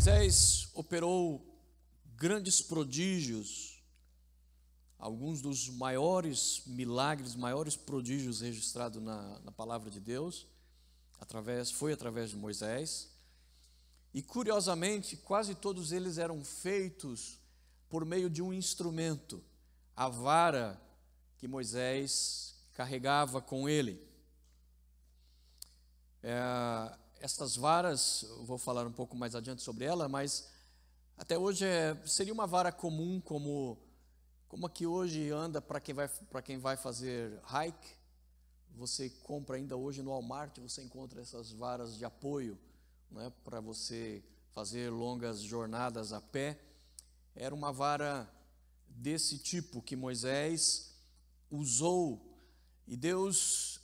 Moisés operou grandes prodígios, alguns dos maiores milagres, maiores prodígios registrados na palavra de Deus, foi através de Moisés. E curiosamente, quase todos eles eram feitos por meio de um instrumento, a vara que Moisés carregava com ele. Estas varas, eu vou falar um pouco mais adiante sobre ela, mas até hoje seria uma vara comum, como a que hoje anda para quem vai fazer hike. Você compra ainda hoje no Walmart, você encontra essas varas de apoio, né, para você fazer longas jornadas a pé. Era uma vara desse tipo que Moisés usou, e Deus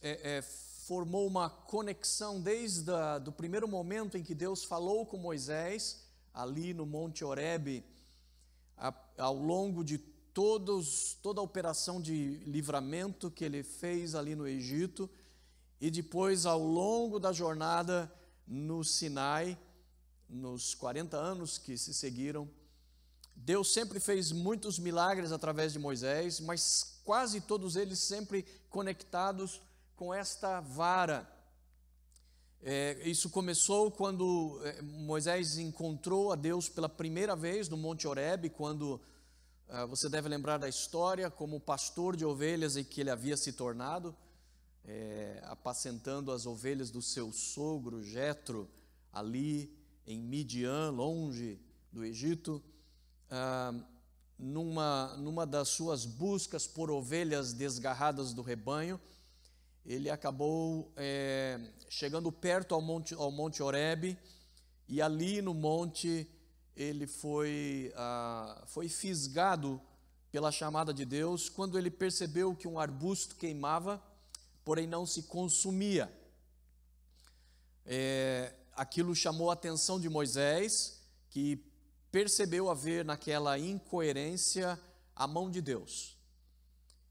formou uma conexão desde do primeiro momento em que Deus falou com Moisés, ali no Monte Horebe, ao longo de toda a operação de livramento que ele fez ali no Egito, e depois ao longo da jornada no Sinai, nos 40 anos que se seguiram. Deus sempre fez muitos milagres através de Moisés, mas quase todos eles sempre conectados com esta vara. Isso começou quando Moisés encontrou a Deus pela primeira vez no Monte Horebe, quando você deve lembrar da história, como pastor de ovelhas em que ele havia se tornado, apacentando as ovelhas do seu sogro Jetro, ali em Midian, longe do Egito. Numa das suas buscas por ovelhas desgarradas do rebanho, ele acabou chegando perto ao Monte Horebe, e ali no monte ele foi fisgado pela chamada de Deus, quando ele percebeu que um arbusto queimava, porém não se consumia. Aquilo chamou a atenção de Moisés, que percebeu haver naquela incoerência a mão de Deus.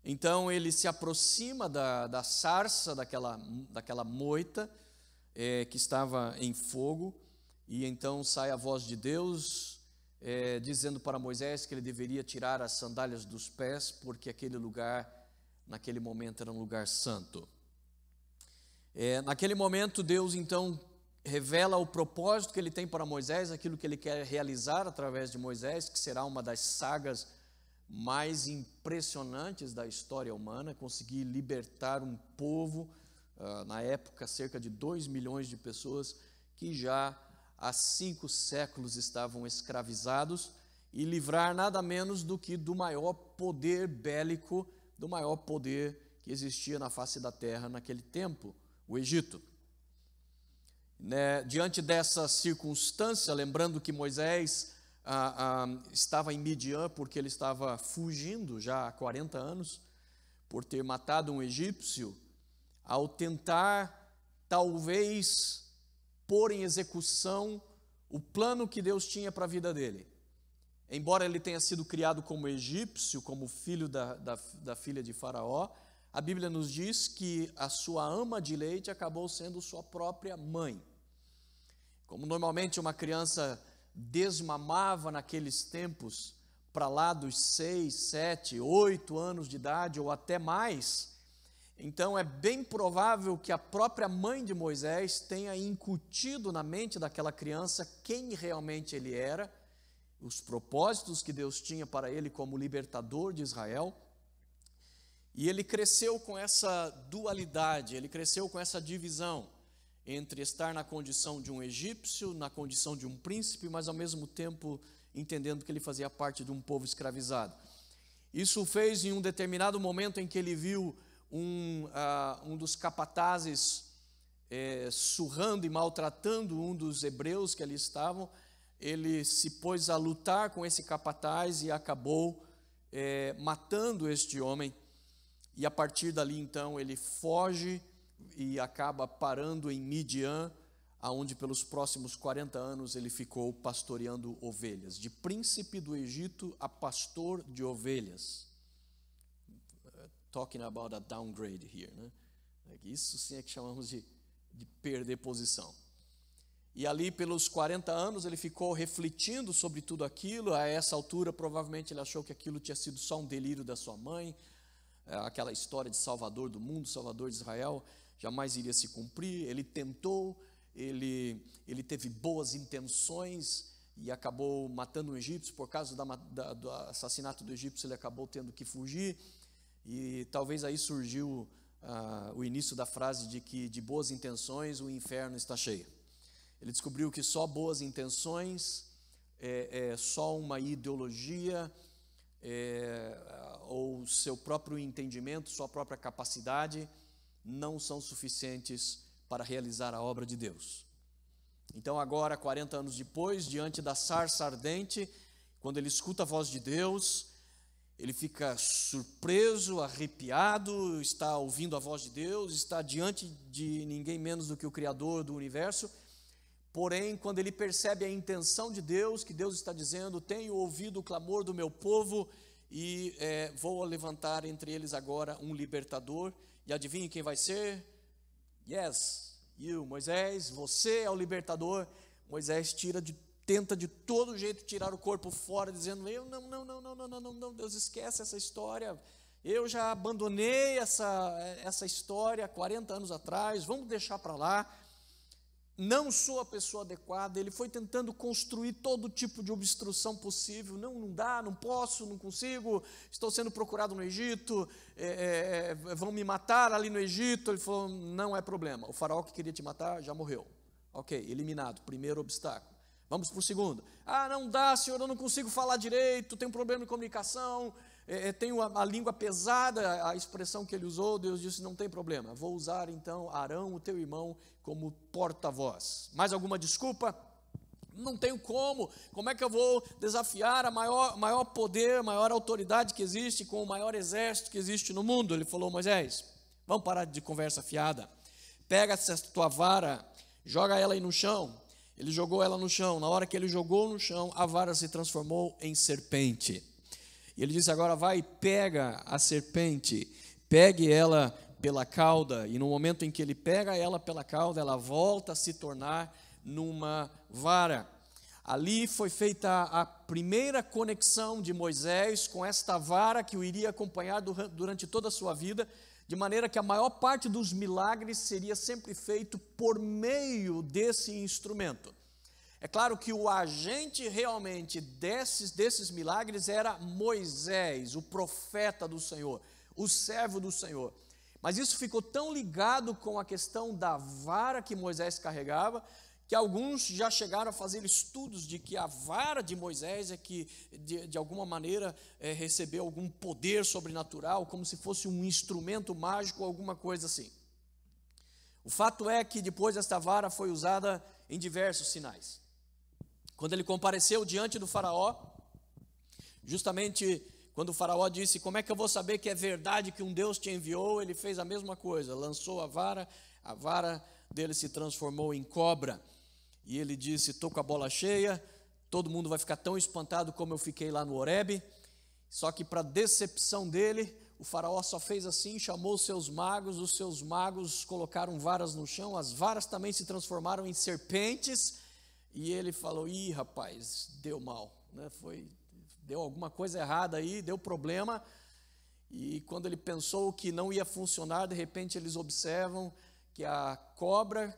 Então ele se aproxima da sarça, daquela moita que estava em fogo, e então sai a voz de Deus dizendo para Moisés que ele deveria tirar as sandálias dos pés, porque aquele lugar, naquele momento, era um lugar santo. Naquele momento, Deus então revela o propósito que ele tem para Moisés, aquilo que ele quer realizar através de Moisés, que será uma das sagas mais impressionantes da história humana, conseguir libertar um povo, na época cerca de 2 milhões de pessoas, que já há 5 séculos estavam escravizados, e livrar nada menos do que do maior poder bélico, do maior poder que existia na face da terra naquele tempo, o Egito. Diante dessa circunstância, lembrando que Moisés estava em Midian, porque ele estava fugindo já há 40 anos, por ter matado um egípcio, ao tentar talvez pôr em execução o plano que Deus tinha para a vida dele. Embora ele tenha sido criado como egípcio, como filho da filha de Faraó, a Bíblia nos diz que a sua ama de leite acabou sendo sua própria mãe. Como normalmente uma criança desmamava naqueles tempos, para lá dos 6, 7, 8 anos de idade ou até mais, então é bem provável que a própria mãe de Moisés tenha incutido na mente daquela criança quem realmente ele era, os propósitos que Deus tinha para ele como libertador de Israel. E ele cresceu com essa dualidade, ele cresceu com essa divisão entre estar na condição de um egípcio, na condição de um príncipe, mas ao mesmo tempo entendendo que ele fazia parte de um povo escravizado. Isso fez em um determinado momento em que ele viu um dos capatazes surrando e maltratando um dos hebreus que ali estavam. Ele se pôs a lutar com esse capataz e acabou matando este homem. E a partir dali, então, ele foge e acaba parando em Midian, aonde pelos próximos 40 anos ele ficou pastoreando ovelhas. De príncipe do Egito a pastor de ovelhas. Talking about a downgrade here, né? Isso sim é que chamamos de perder posição. E ali pelos 40 anos ele ficou refletindo sobre tudo aquilo. A essa altura provavelmente ele achou que aquilo tinha sido só um delírio da sua mãe, aquela história de Salvador do mundo, Salvador de Israel, jamais iria se cumprir. Ele tentou, ele teve boas intenções e acabou matando um egípcio. Por causa do assassinato do egípcio, ele acabou tendo que fugir, e talvez aí surgiu o início da frase de que de boas intenções o inferno está cheio. Ele descobriu que só boas intenções, só uma ideologia, ou seu próprio entendimento, sua própria capacidade, não são suficientes para realizar a obra de Deus. Então agora, 40 anos depois, diante da sarça ardente, quando ele escuta a voz de Deus, ele fica surpreso, arrepiado, está ouvindo a voz de Deus, está diante de ninguém menos do que o Criador do universo. Porém, quando ele percebe a intenção de Deus, que Deus está dizendo: tenho ouvido o clamor do meu povo e vou levantar entre eles agora um libertador. E adivinhe quem vai ser? Yes, you, Moisés, você é o libertador. Moisés tenta de todo jeito tirar o corpo fora, dizendo: não, Deus, esquece essa história. Eu já abandonei essa história 40 anos atrás, vamos deixar para lá. Não sou a pessoa adequada. Ele foi tentando construir todo tipo de obstrução possível. Não dá, não posso, não consigo, estou sendo procurado no Egito, vão me matar ali no Egito. Ele falou: não é problema, o faraó que queria te matar já morreu. Ok, eliminado, primeiro obstáculo. Vamos para o segundo. Não dá, Senhor, eu não consigo falar direito, tenho um problema de comunicação, tenho a língua pesada, a expressão que ele usou. Deus disse: não tem problema, vou usar então Arão, o teu irmão, como porta-voz. Mais alguma desculpa? Não tenho como é que eu vou desafiar a maior poder, a maior autoridade que existe, com o maior exército que existe no mundo? Ele falou: Moisés, vamos parar de conversa fiada, pega essa tua vara, joga ela aí no chão. Ele jogou ela no chão. Na hora que ele jogou no chão, a vara se transformou em serpente. E ele disse: agora vai, pega a serpente, pegue ela pela cauda. E no momento em que ele pega ela pela cauda, ela volta a se tornar numa vara. Ali foi feita a primeira conexão de Moisés com esta vara que o iria acompanhar durante toda a sua vida, de maneira que a maior parte dos milagres seria sempre feito por meio desse instrumento. É claro que o agente realmente desses milagres era Moisés, o profeta do Senhor, o servo do Senhor. Mas isso ficou tão ligado com a questão da vara que Moisés carregava, que alguns já chegaram a fazer estudos de que a vara de Moisés é que, de alguma maneira, recebeu algum poder sobrenatural, como se fosse um instrumento mágico, alguma coisa assim. O fato é que depois esta vara foi usada em diversos sinais. Quando ele compareceu diante do faraó, justamente quando o faraó disse: como é que eu vou saber que é verdade que um Deus te enviou? Ele fez a mesma coisa, lançou a vara dele se transformou em cobra. E ele disse: estou com a bola cheia, todo mundo vai ficar tão espantado como eu fiquei lá no Horebe. Só que, para decepção dele, o faraó só fez assim, chamou os seus magos colocaram varas no chão, as varas também se transformaram em serpentes, e ele falou: ih, rapaz, deu mal, né? Deu alguma coisa errada aí, deu problema. E quando ele pensou que não ia funcionar, de repente eles observam que a cobra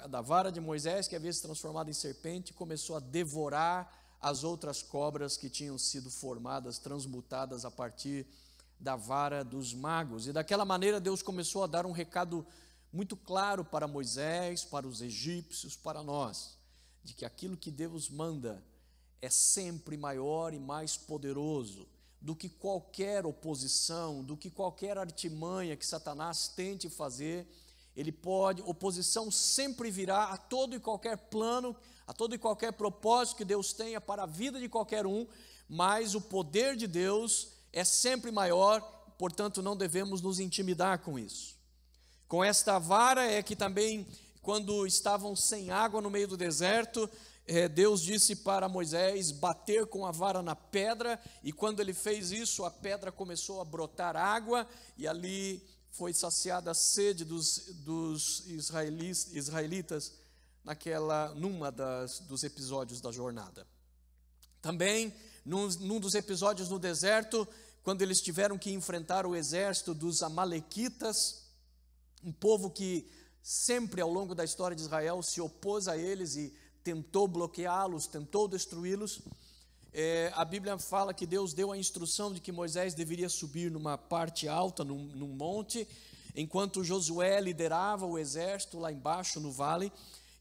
da vara de Moisés, que havia se transformado em serpente, começou a devorar as outras cobras que tinham sido formadas, transmutadas a partir da vara dos magos. E daquela maneira Deus começou a dar um recado muito claro para Moisés, para os egípcios, para nós, de que aquilo que Deus manda é sempre maior e mais poderoso do que qualquer oposição, do que qualquer artimanha que Satanás tente fazer. Oposição sempre virá a todo e qualquer plano, a todo e qualquer propósito que Deus tenha para a vida de qualquer um, mas o poder de Deus é sempre maior, portanto não devemos nos intimidar com isso. Com esta vara é que também, quando estavam sem água no meio do deserto, Deus disse para Moisés bater com a vara na pedra, e quando ele fez isso, a pedra começou a brotar água, e ali foi saciada a sede dos israelitas numa dos episódios da jornada. Também, num dos episódios no deserto, quando eles tiveram que enfrentar o exército dos amalequitas, um povo que sempre ao longo da história de Israel se opôs a eles e tentou bloqueá-los, tentou destruí-los. A Bíblia fala que Deus deu a instrução de que Moisés deveria subir numa parte alta, num monte, enquanto Josué liderava o exército lá embaixo no vale.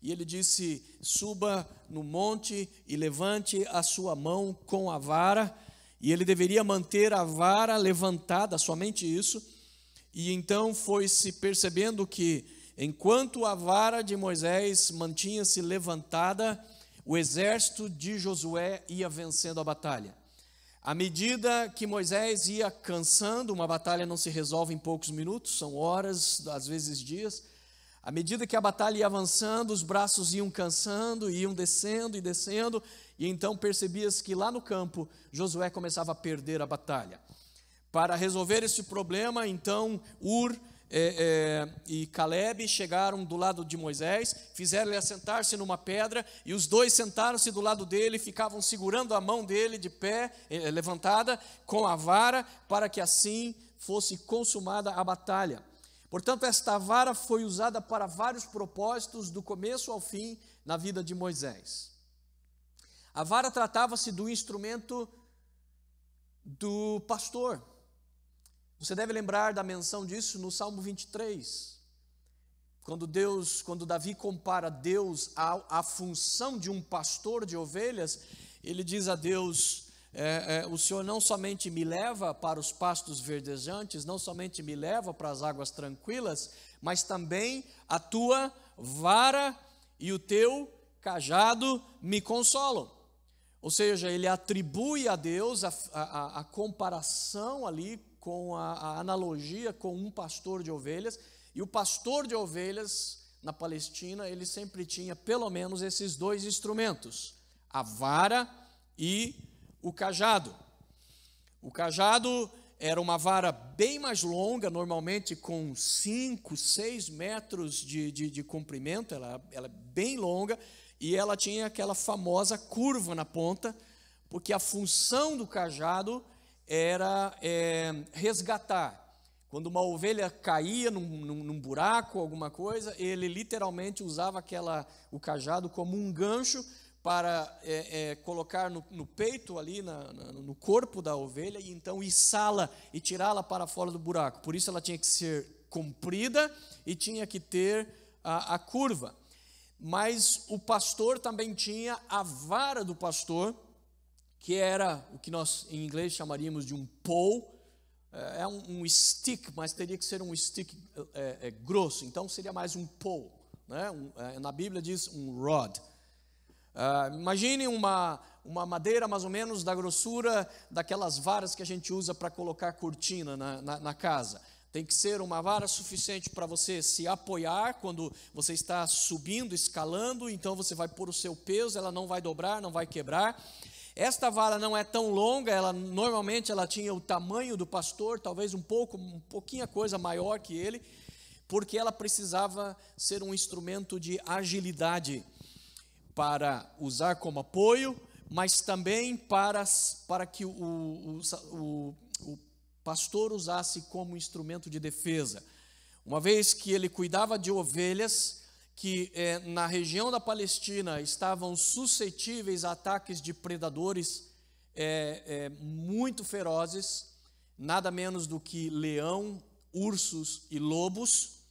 E ele disse: suba no monte e levante a sua mão com a vara. E ele deveria manter a vara levantada, somente isso. E então foi-se percebendo que, enquanto a vara de Moisés mantinha-se levantada, o exército de Josué ia vencendo a batalha. À medida que Moisés ia cansando, uma batalha não se resolve em poucos minutos, são horas, às vezes dias. À medida que a batalha ia avançando, os braços iam cansando, iam descendo e descendo, e então percebia-se que lá no campo, Josué começava a perder a batalha. Para resolver esse problema, então, Ur e Caleb chegaram do lado de Moisés, fizeram ele assentar-se numa pedra, e os dois sentaram-se do lado dele, ficavam segurando a mão dele de pé, levantada, com a vara, para que assim fosse consumada a batalha. Portanto, esta vara foi usada para vários propósitos, do começo ao fim, na vida de Moisés. A vara tratava-se do instrumento do pastor. Você deve lembrar da menção disso no Salmo 23, quando Davi compara Deus à função de um pastor de ovelhas. Ele diz a Deus: o Senhor não somente me leva para os pastos verdejantes, não somente me leva para as águas tranquilas, mas também a tua vara e o teu cajado me consolam. Ou seja, ele atribui a Deus a comparação ali com a analogia com um pastor de ovelhas. E o pastor de ovelhas na Palestina, ele sempre tinha pelo menos esses dois instrumentos: a vara e o cajado. O cajado era uma vara bem mais longa, normalmente com 5, 6 metros de comprimento, ela é bem longa, e ela tinha aquela famosa curva na ponta, porque a função do cajado era resgatar. Quando uma ovelha caía num buraco, alguma coisa, ele literalmente usava o cajado como um gancho para colocar no peito ali, no corpo da ovelha, e então içá-la e tirá-la para fora do buraco. Por isso ela tinha que ser comprida e tinha que ter a curva. Mas o pastor também tinha a vara do pastor, que era o que nós em inglês chamaríamos de um pole. É um stick, mas teria que ser um stick grosso, então seria mais um pole, né? Na Bíblia diz um rod. Imagine uma madeira mais ou menos da grossura daquelas varas que a gente usa para colocar cortina na casa. Tem que ser uma vara suficiente para você se apoiar quando você está subindo, escalando, então você vai pôr o seu peso, ela não vai dobrar, não vai quebrar. Esta vara não é tão longa, normalmente ela tinha o tamanho do pastor, talvez um pouquinho coisa maior que ele, porque ela precisava ser um instrumento de agilidade para usar como apoio, mas também para que o pastor usasse como instrumento de defesa. Uma vez que ele cuidava de ovelhas que na região da Palestina estavam suscetíveis a ataques de predadores muito ferozes, nada menos do que leão, ursos e lobos.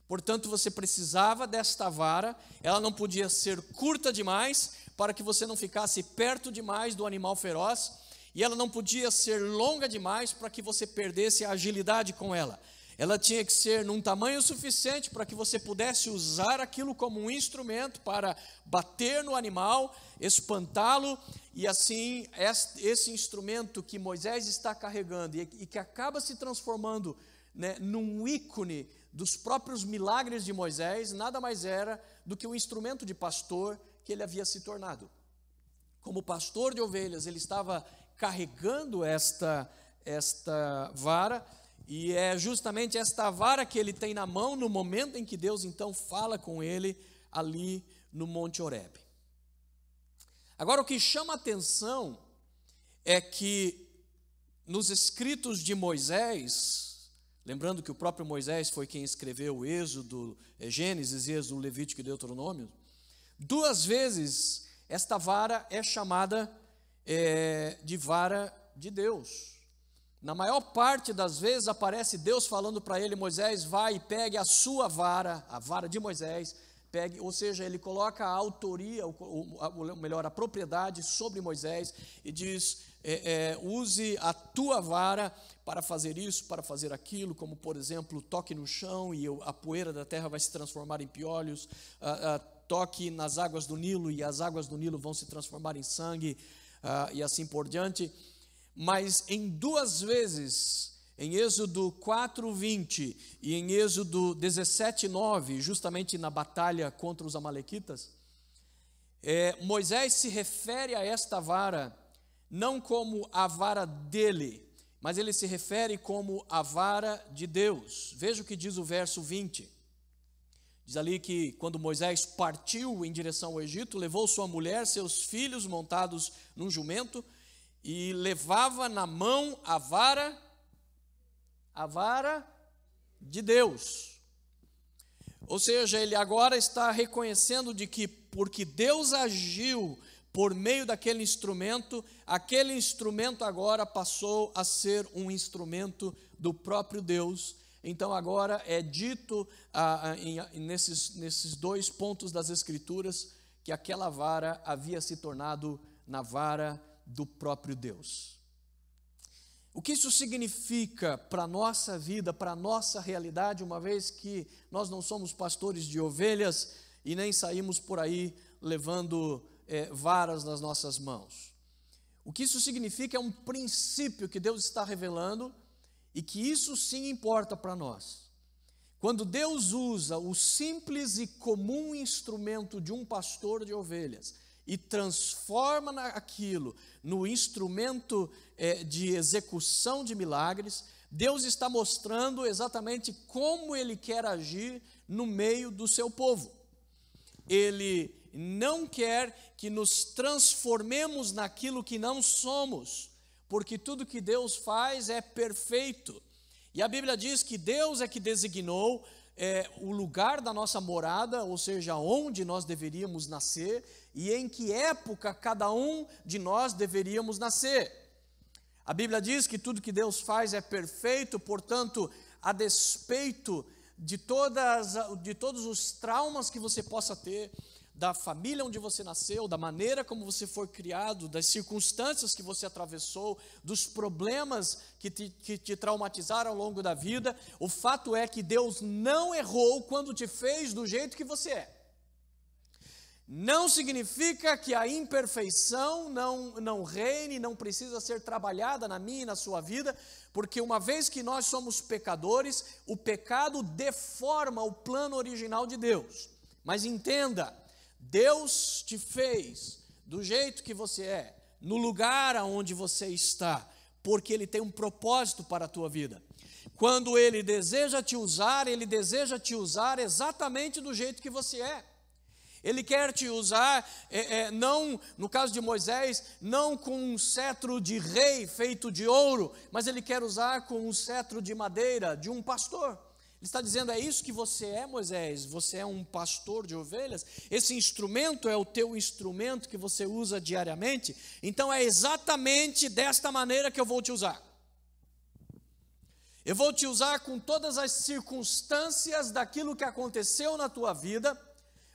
Portanto, você precisava desta vara. Ela não podia ser curta demais para que você não ficasse perto demais do animal feroz, e ela não podia ser longa demais para que você perdesse a agilidade com ela. Ela tinha que ser num tamanho suficiente para que você pudesse usar aquilo como um instrumento para bater no animal, espantá-lo, e assim esse instrumento que Moisés está carregando e que acaba se transformando, né, num ícone dos próprios milagres de Moisés, nada mais era do que um instrumento de pastor que ele havia se tornado. Como pastor de ovelhas, ele estava carregando esta vara, e é justamente esta vara que ele tem na mão no momento em que Deus então fala com ele ali no Monte Horebe. Agora, o que chama a atenção é que nos escritos de Moisés, lembrando que o próprio Moisés foi quem escreveu o Êxodo, Gênesis, Êxodo, Levítico e Deuteronômio, 2 vezes esta vara é chamada de vara de Deus. Na maior parte das vezes aparece Deus falando para ele: Moisés, vai e pegue a sua vara, a vara de Moisés, pegue, ou seja, ele coloca a autoria, ou melhor, a propriedade sobre Moisés e diz: use a tua vara para fazer isso, para fazer aquilo, como por exemplo, toque no chão e a poeira da terra vai se transformar em piolhos, toque nas águas do Nilo e as águas do Nilo vão se transformar em sangue, e assim por diante. Mas em 2 vezes, em Êxodo 4:20 e em Êxodo 17:9, justamente na batalha contra os amalequitas, Moisés se refere a esta vara não como a vara dele, mas ele se refere como a vara de Deus. Veja o que diz o verso 20. Diz ali que quando Moisés partiu em direção ao Egito, levou sua mulher, seus filhos montados num jumento, e levava na mão a vara de Deus. Ou seja, ele agora está reconhecendo de que porque Deus agiu por meio daquele instrumento, aquele instrumento agora passou a ser um instrumento do próprio Deus. Então agora é dito nesses 2 pontos das Escrituras que aquela vara havia se tornado na vara do próprio Deus. O que isso significa para a nossa vida, para a nossa realidade, uma vez que nós não somos pastores de ovelhas e nem saímos por aí levando varas nas nossas mãos? O que isso significa é um princípio que Deus está revelando e que isso sim importa para nós. Quando Deus usa o simples e comum instrumento de um pastor de ovelhas e transforma aquilo no instrumento de execução de milagres, Deus está mostrando exatamente como Ele quer agir no meio do seu povo. Ele não quer que nos transformemos naquilo que não somos, porque tudo que Deus faz é perfeito. E a Bíblia diz que Deus é que designou o lugar da nossa morada, ou seja, onde nós deveríamos nascer e em que época cada um de nós deveríamos nascer. A Bíblia diz que tudo que Deus faz é perfeito, portanto, a despeito de todos os traumas que você possa ter, da família onde você nasceu, da maneira como você foi criado, das circunstâncias que você atravessou, dos problemas que te traumatizaram ao longo da vida, o fato é que Deus não errou quando te fez do jeito que você é. Não significa que a imperfeição não reine, não precisa ser trabalhada na minha e na sua vida, porque uma vez que nós somos pecadores, o pecado deforma o plano original de Deus. Mas entenda, Deus te fez do jeito que você é, no lugar aonde você está, porque Ele tem um propósito para a tua vida. Quando Ele deseja te usar exatamente do jeito que você é. Ele quer te usar, não, no caso de Moisés, não com um cetro de rei feito de ouro, mas Ele quer usar com um cetro de madeira, de um pastor. Ele está dizendo: é isso que você é, Moisés, você é um pastor de ovelhas, esse instrumento é o teu instrumento que você usa diariamente, então é exatamente desta maneira que eu vou te usar. Eu vou te usar com todas as circunstâncias daquilo que aconteceu na tua vida,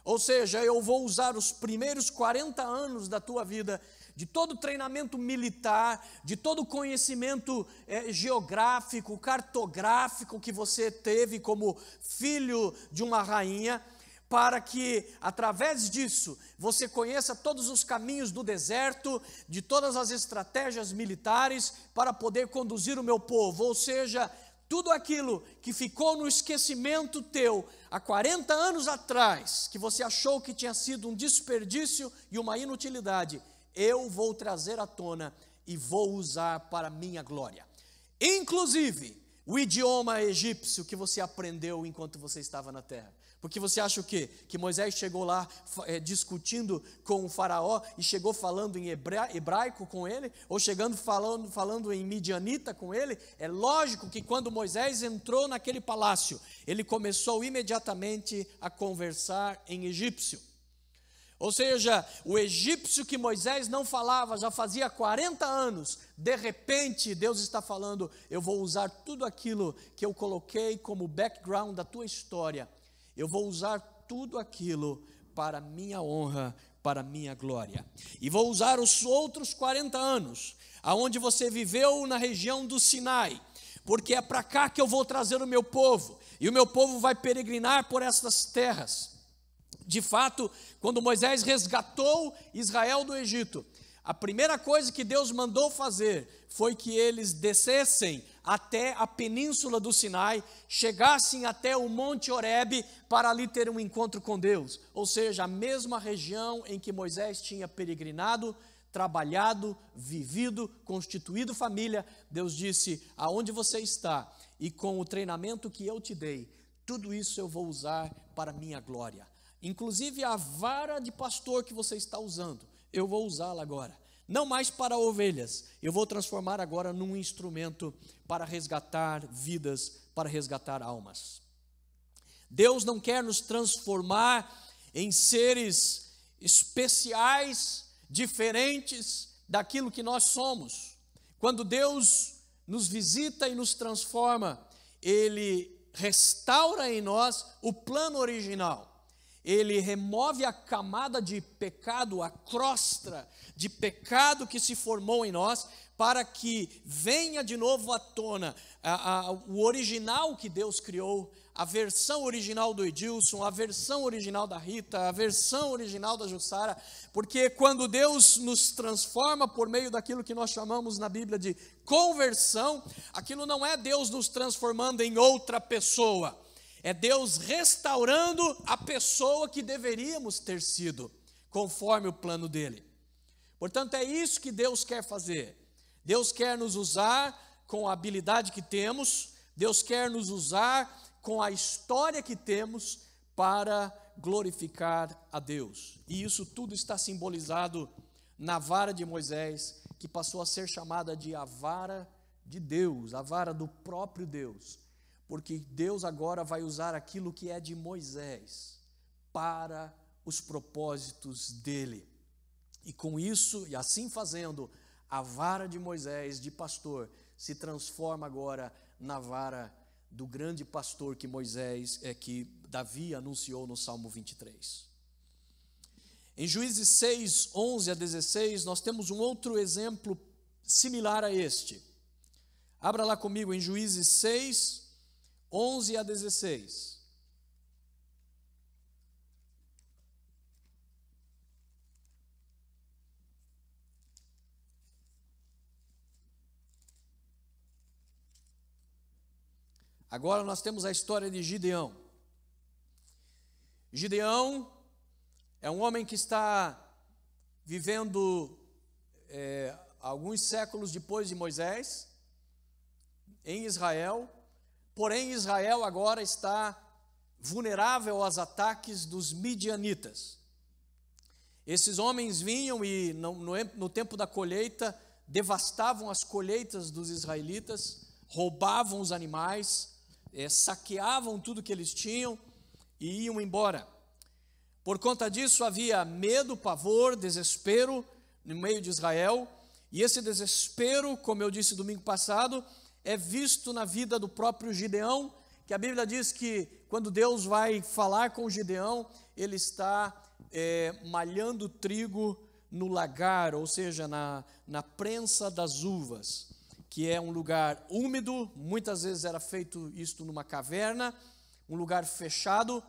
ou seja, eu vou usar os primeiros 40 anos da tua vida, de todo o treinamento militar, de todo o conhecimento geográfico, cartográfico que você teve como filho de uma rainha, para que, através disso, você conheça todos os caminhos do deserto, de todas as estratégias militares, para poder conduzir o meu povo, ou seja, tudo aquilo que ficou no esquecimento teu há 40 anos atrás, que você achou que tinha sido um desperdício e uma inutilidade, eu vou trazer à tona e vou usar para a minha glória. Inclusive, o idioma egípcio que você aprendeu enquanto você estava na terra? Porque você acha o quê? Que Moisés chegou lá discutindo com o faraó e chegou falando em hebraico com ele? Ou chegando falando em midianita com ele? É lógico que quando Moisés entrou naquele palácio, ele começou imediatamente a conversar em egípcio. Ou seja, o egípcio que Moisés não falava já fazia 40 anos, de repente Deus está falando: eu vou usar tudo aquilo que eu coloquei como background da tua história, eu vou usar tudo aquilo para minha honra, para minha glória. E vou usar os outros 40 anos, aonde você viveu na região do Sinai, porque é para cá que eu vou trazer o meu povo, e o meu povo vai peregrinar por essas terras. De fato, quando Moisés resgatou Israel do Egito, a primeira coisa que Deus mandou fazer foi que eles descessem até a península do Sinai, chegassem até o Monte Horebe para ali ter um encontro com Deus. Ou seja, a mesma região em que Moisés tinha peregrinado, trabalhado, vivido, constituído família. Deus disse: aonde você está e com o treinamento que eu te dei, tudo isso eu vou usar para a minha glória. Inclusive a vara de pastor que você está usando, eu vou usá-la agora. Não mais para ovelhas, eu vou transformar agora num instrumento para resgatar vidas, para resgatar almas. Deus não quer nos transformar em seres especiais, diferentes daquilo que nós somos. Quando Deus nos visita e nos transforma, Ele restaura em nós o plano original. Ele remove a camada de pecado, a crosta de pecado que se formou em nós, para que venha de novo à tona o original que Deus criou, a versão original do Edilson, a versão original da Rita, a versão original da Jussara, porque quando Deus nos transforma por meio daquilo que nós chamamos na Bíblia de conversão, aquilo não é Deus nos transformando em outra pessoa, é Deus restaurando a pessoa que deveríamos ter sido, conforme o plano dele. Portanto, é isso que Deus quer fazer. Deus quer nos usar com a habilidade que temos, Deus quer nos usar com a história que temos para glorificar a Deus. E isso tudo está simbolizado na vara de Moisés, que passou a ser chamada de a vara de Deus, a vara do próprio Deus. Porque Deus agora vai usar aquilo que é de Moisés para os propósitos dele. E com isso, e assim fazendo, a vara de Moisés, de pastor, se transforma agora na vara do grande pastor que que Davi anunciou no Salmo 23. Em Juízes 6, 11 a 16, nós temos um outro exemplo similar a este. Abra lá comigo em Juízes 6, 11 a 16. Agora nós temos a história de Gideão. Gideão é um homem que está vivendo alguns séculos depois de Moisés, em Israel. Porém, Israel agora está vulnerável aos ataques dos midianitas. Esses homens vinham e, no tempo da colheita, devastavam as colheitas dos israelitas, roubavam os animais, saqueavam tudo que eles tinham e iam embora. Por conta disso, havia medo, pavor, desespero no meio de Israel. E esse desespero, como eu disse domingo passado, é visto na vida do próprio Gideão, que a Bíblia diz que quando Deus vai falar com Gideão, ele está malhando trigo no lagar, ou seja, na prensa das uvas, que é um lugar úmido. Muitas vezes era feito isto numa caverna, um lugar fechado,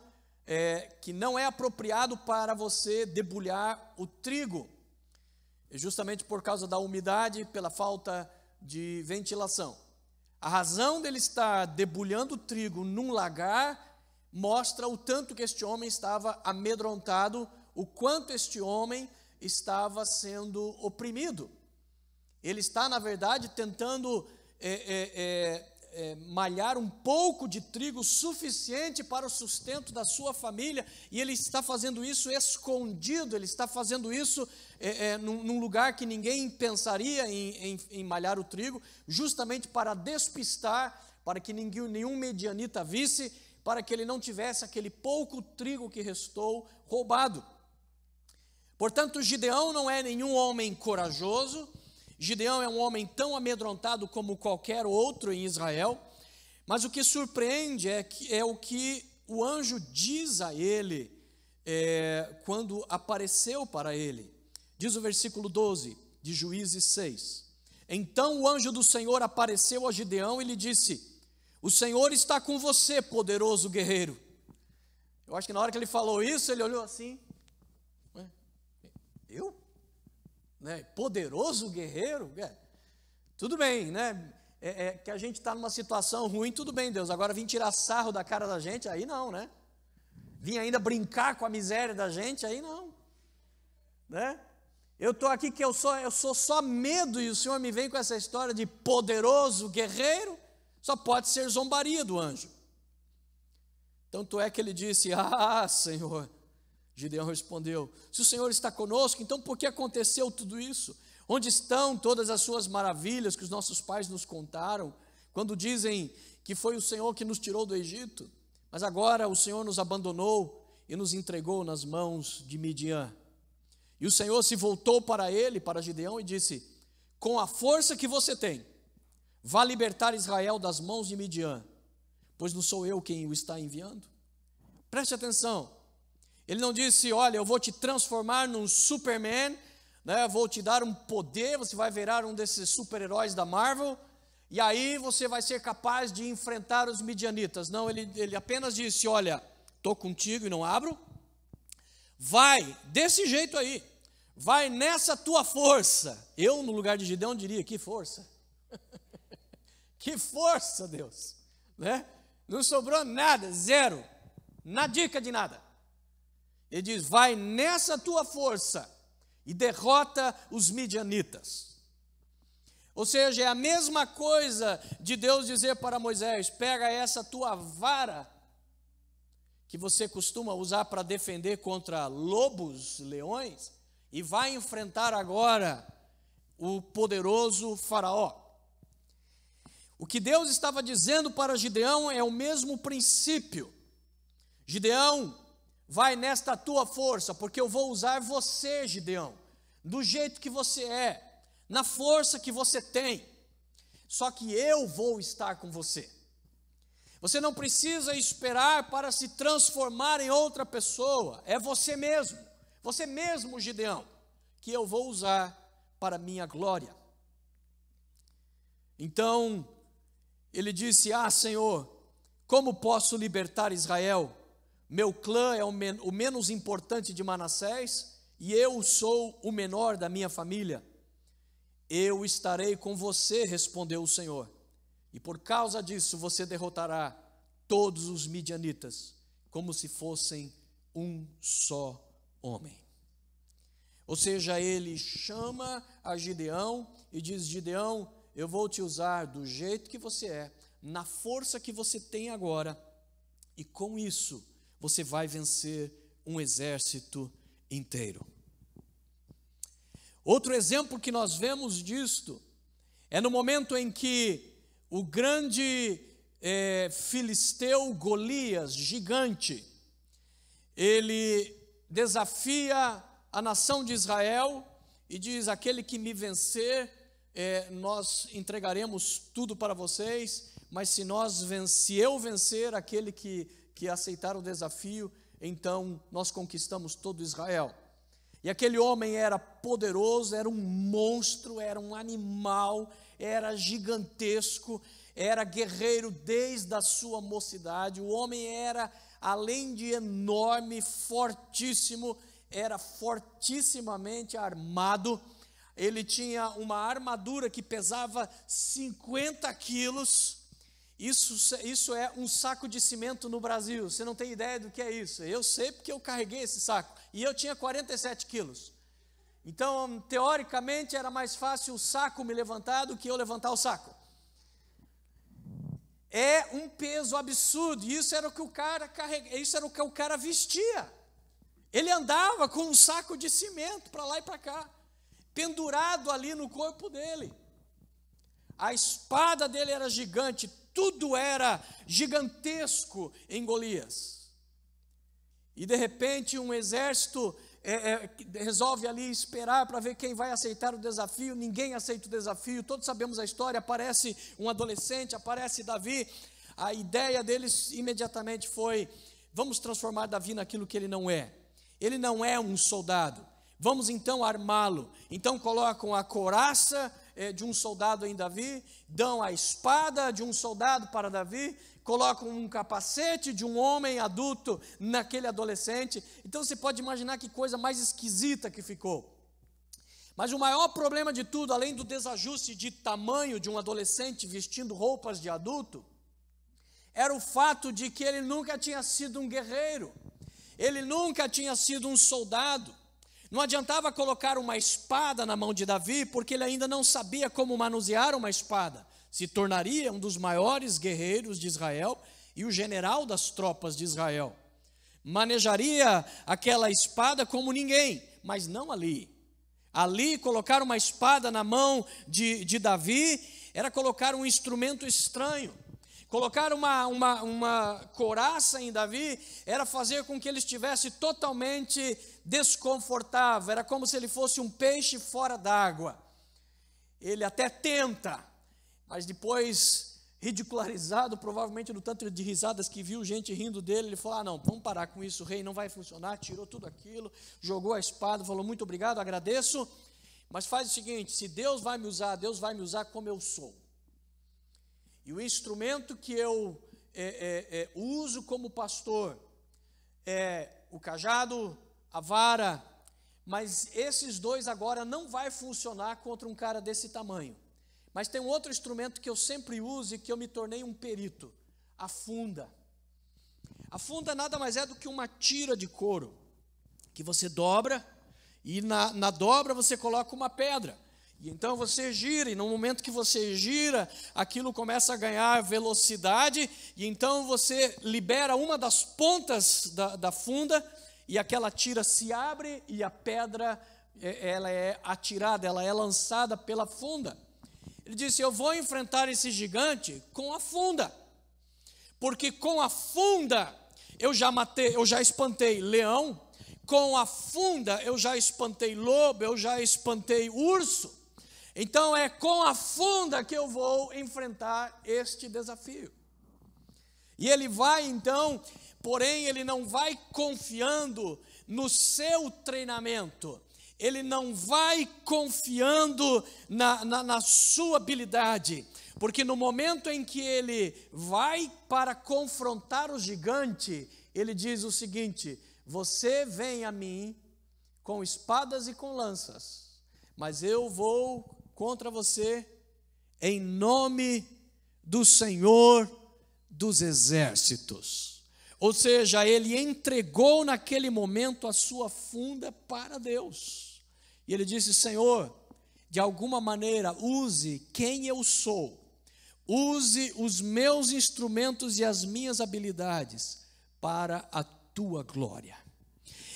que não é apropriado para você debulhar o trigo, justamente por causa da umidade, pela falta de ventilação. A razão dele estar debulhando o trigo num lagar mostra o tanto que este homem estava amedrontado, o quanto este homem estava sendo oprimido. Ele está, na verdade, tentando malhar um pouco de trigo suficiente para o sustento da sua família, e ele está fazendo isso escondido, ele está fazendo isso num lugar que ninguém pensaria em malhar o trigo, justamente para despistar, para que nenhum medianita visse, para que ele não tivesse aquele pouco trigo que restou roubado. Portanto, Gideão não é nenhum homem corajoso, Gideão é um homem tão amedrontado como qualquer outro em Israel, mas o que surpreende é o que o anjo diz a ele quando apareceu para ele. Diz o versículo 12 de Juízes 6. Então o anjo do Senhor apareceu a Gideão e lhe disse: o Senhor está com você, poderoso guerreiro. Eu acho que na hora que ele falou isso, ele olhou assim: eu? Poderoso guerreiro? Tudo bem, né? Que a gente está numa situação ruim, tudo bem, Deus. Agora vir tirar sarro da cara da gente, aí não, né? Vir ainda brincar com a miséria da gente, aí não, né? Eu estou aqui que eu sou só medo, e o Senhor me vem com essa história de poderoso guerreiro. Só pode ser zombaria do anjo. Tanto é que ele disse: ah, Senhor. Gideão respondeu: se o Senhor está conosco, então por que aconteceu tudo isso? Onde estão todas as suas maravilhas que os nossos pais nos contaram, quando dizem que foi o Senhor que nos tirou do Egito? Mas agora o Senhor nos abandonou e nos entregou nas mãos de Midian. E o Senhor se voltou para ele, para Gideão, e disse: com a força que você tem, vá libertar Israel das mãos de Midian, pois não sou eu quem o está enviando. Preste atenção. Ele não disse: olha, eu vou te transformar num Superman, né? Vou te dar um poder, você vai virar um desses super-heróis da Marvel, e aí você vai ser capaz de enfrentar os midianitas. Não, ele apenas disse: olha, estou contigo e não abro, vai desse jeito aí, vai nessa tua força. Eu, no lugar de Gideão, diria: que força, que força, Deus, né? Não sobrou nada, zero, na dica de nada. Ele diz: vai nessa tua força e derrota os midianitas. Ou seja, é a mesma coisa de Deus dizer para Moisés: pega essa tua vara, que você costuma usar para defender contra lobos, leões, e vai enfrentar agora o poderoso Faraó. O que Deus estava dizendo para Gideão é o mesmo princípio. Gideão, vai nesta tua força, porque eu vou usar você, Gideão, do jeito que você é, na força que você tem, só que eu vou estar com você. Você não precisa esperar para se transformar em outra pessoa, é você mesmo, Gideão, que eu vou usar para a minha glória. Então, ele disse: ah, Senhor, como posso libertar Israel? Meu clã é o menos importante de Manassés, e eu sou o menor da minha família. Eu estarei com você, respondeu o Senhor, e por causa disso você derrotará todos os midianitas, como se fossem um só homem. Ou seja, ele chama a Gideão e diz: Gideão, eu vou te usar do jeito que você é, na força que você tem agora, e com isso você vai vencer um exército inteiro. Outro exemplo que nós vemos disto é no momento em que o grande filisteu Golias, gigante, ele desafia a nação de Israel e diz: aquele que me vencer, nós entregaremos tudo para vocês, mas se eu vencer aquele que aceitar o desafio, então nós conquistamos todo Israel. E aquele homem era poderoso, era um monstro, era um animal, era gigantesco, era guerreiro desde a sua mocidade. O homem era, além de enorme, fortíssimo, era fortissimamente armado. Ele tinha uma armadura que pesava 50 quilos. Isso é um saco de cimento no Brasil. Você não tem ideia do que é isso. Eu sei porque eu carreguei esse saco. E eu tinha 47 quilos. Então, teoricamente, era mais fácil o saco me levantar do que eu levantar o saco. é um peso absurdo. E isso era o que o cara carregava, isso era o que o cara vestia. Ele andava com um saco de cimento para lá e para cá, pendurado ali no corpo dele. A espada dele era gigante, tudo era gigantesco em Golias. E de repente um exército resolve ali esperar para ver quem vai aceitar o desafio. Ninguém aceita o desafio, todos sabemos a história. Aparece um adolescente, aparece Davi. A ideia deles imediatamente foi: vamos transformar Davi naquilo que ele não é. Ele não é um soldado, vamos então armá-lo. Então colocam a couraça de um soldado em Davi, dão a espada de um soldado para Davi, colocam um capacete de um homem adulto naquele adolescente. Então você pode imaginar que coisa mais esquisita que ficou. Mas o maior problema de tudo, além do desajuste de tamanho de um adolescente vestindo roupas de adulto, era o fato de que ele nunca tinha sido um guerreiro, ele nunca tinha sido um soldado. Não adiantava colocar uma espada na mão de Davi, porque ele ainda não sabia como manusear uma espada. Se tornaria um dos maiores guerreiros de Israel e o general das tropas de Israel. Manejaria aquela espada como ninguém, mas não ali. Ali, colocar uma espada na mão de Davi era colocar um instrumento estranho. Colocar uma couraça em Davi era fazer com que ele estivesse totalmente desconfortável. Era como se ele fosse um peixe fora d'água. Ele até tenta, mas depois, ridicularizado, provavelmente no tanto de risadas que viu gente rindo dele, ele falou: não, vamos parar com isso, rei, não vai funcionar. Tirou tudo aquilo, jogou a espada, falou: muito obrigado, agradeço, mas faz o seguinte: se Deus vai me usar como eu sou. E o instrumento que eu uso como pastor é o cajado, a vara, mas esses dois agora não vai funcionar contra um cara desse tamanho. Mas tem um outro instrumento que eu sempre uso e que eu me tornei um perito: a funda. A funda nada mais é do que uma tira de couro, que você dobra, e na dobra você coloca uma pedra. E então você gira, e no momento que você gira, aquilo começa a ganhar velocidade, e então você libera uma das pontas da funda, e aquela tira se abre, e a pedra ela é atirada, ela é lançada pela funda. Ele disse: eu vou enfrentar esse gigante com a funda, porque com a funda eu já espantei leão, com a funda eu já espantei lobo, eu já espantei urso. Então é com a funda que eu vou enfrentar este desafio. E ele vai então, porém ele não vai confiando no seu treinamento, ele não vai confiando na sua habilidade, porque no momento em que ele vai para confrontar o gigante, ele diz o seguinte: você vem a mim com espadas e com lanças, mas eu vou contra você em nome do Senhor dos Exércitos. Ou seja, ele entregou naquele momento a sua funda para Deus. E ele disse: Senhor, de alguma maneira use quem eu sou, use os meus instrumentos e as minhas habilidades para a tua glória.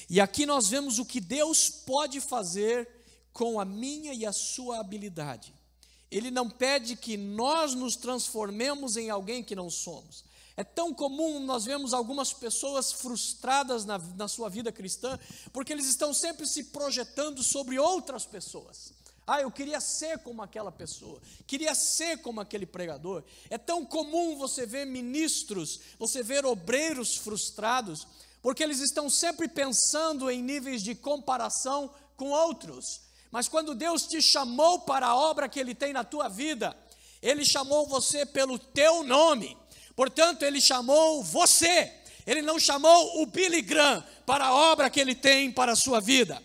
E aqui nós vemos o que Deus pode fazer com a minha e a sua habilidade. Ele não pede que nós nos transformemos em alguém que não somos. É tão comum nós vemos algumas pessoas frustradas na sua vida cristã, porque eles estão sempre se projetando sobre outras pessoas. Eu queria ser como aquela pessoa, queria ser como aquele pregador. É tão comum você ver ministros, você ver obreiros frustrados, porque eles estão sempre pensando em níveis de comparação com outros. Mas quando Deus te chamou para a obra que Ele tem na tua vida, Ele chamou você pelo teu nome. Portanto, Ele chamou você. Ele não chamou o Billy Graham para a obra que Ele tem para a sua vida.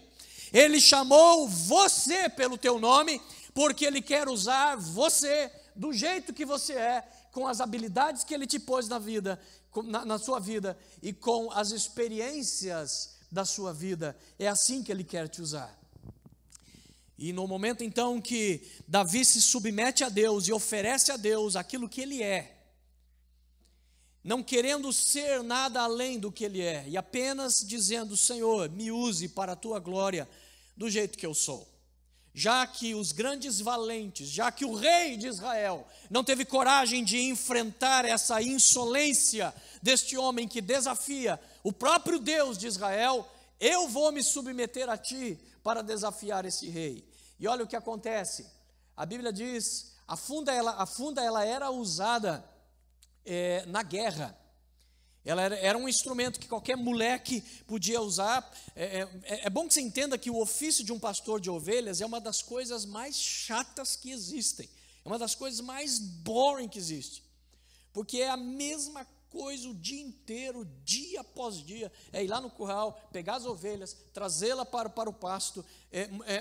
Ele chamou você pelo teu nome, porque Ele quer usar você do jeito que você é, com as habilidades que Ele te pôs na vida, na sua vida, e com as experiências da sua vida. É assim que Ele quer te usar. E no momento então que Davi se submete a Deus e oferece a Deus aquilo que ele é, não querendo ser nada além do que ele é, e apenas dizendo: Senhor, me use para a tua glória do jeito que eu sou. Já que os grandes valentes, já que o rei de Israel não teve coragem de enfrentar essa insolência deste homem que desafia o próprio Deus de Israel, eu vou me submeter a ti para desafiar esse rei. E olha o que acontece. A Bíblia diz, a funda ela era usada na guerra. Ela era um instrumento que qualquer moleque podia usar. É bom que você entenda que o ofício de um pastor de ovelhas é uma das coisas mais chatas que existem. É uma das coisas mais boring que existe. Porque é a mesma coisa o dia inteiro, dia após dia. É ir lá no curral, pegar as ovelhas, trazê-la para o pasto.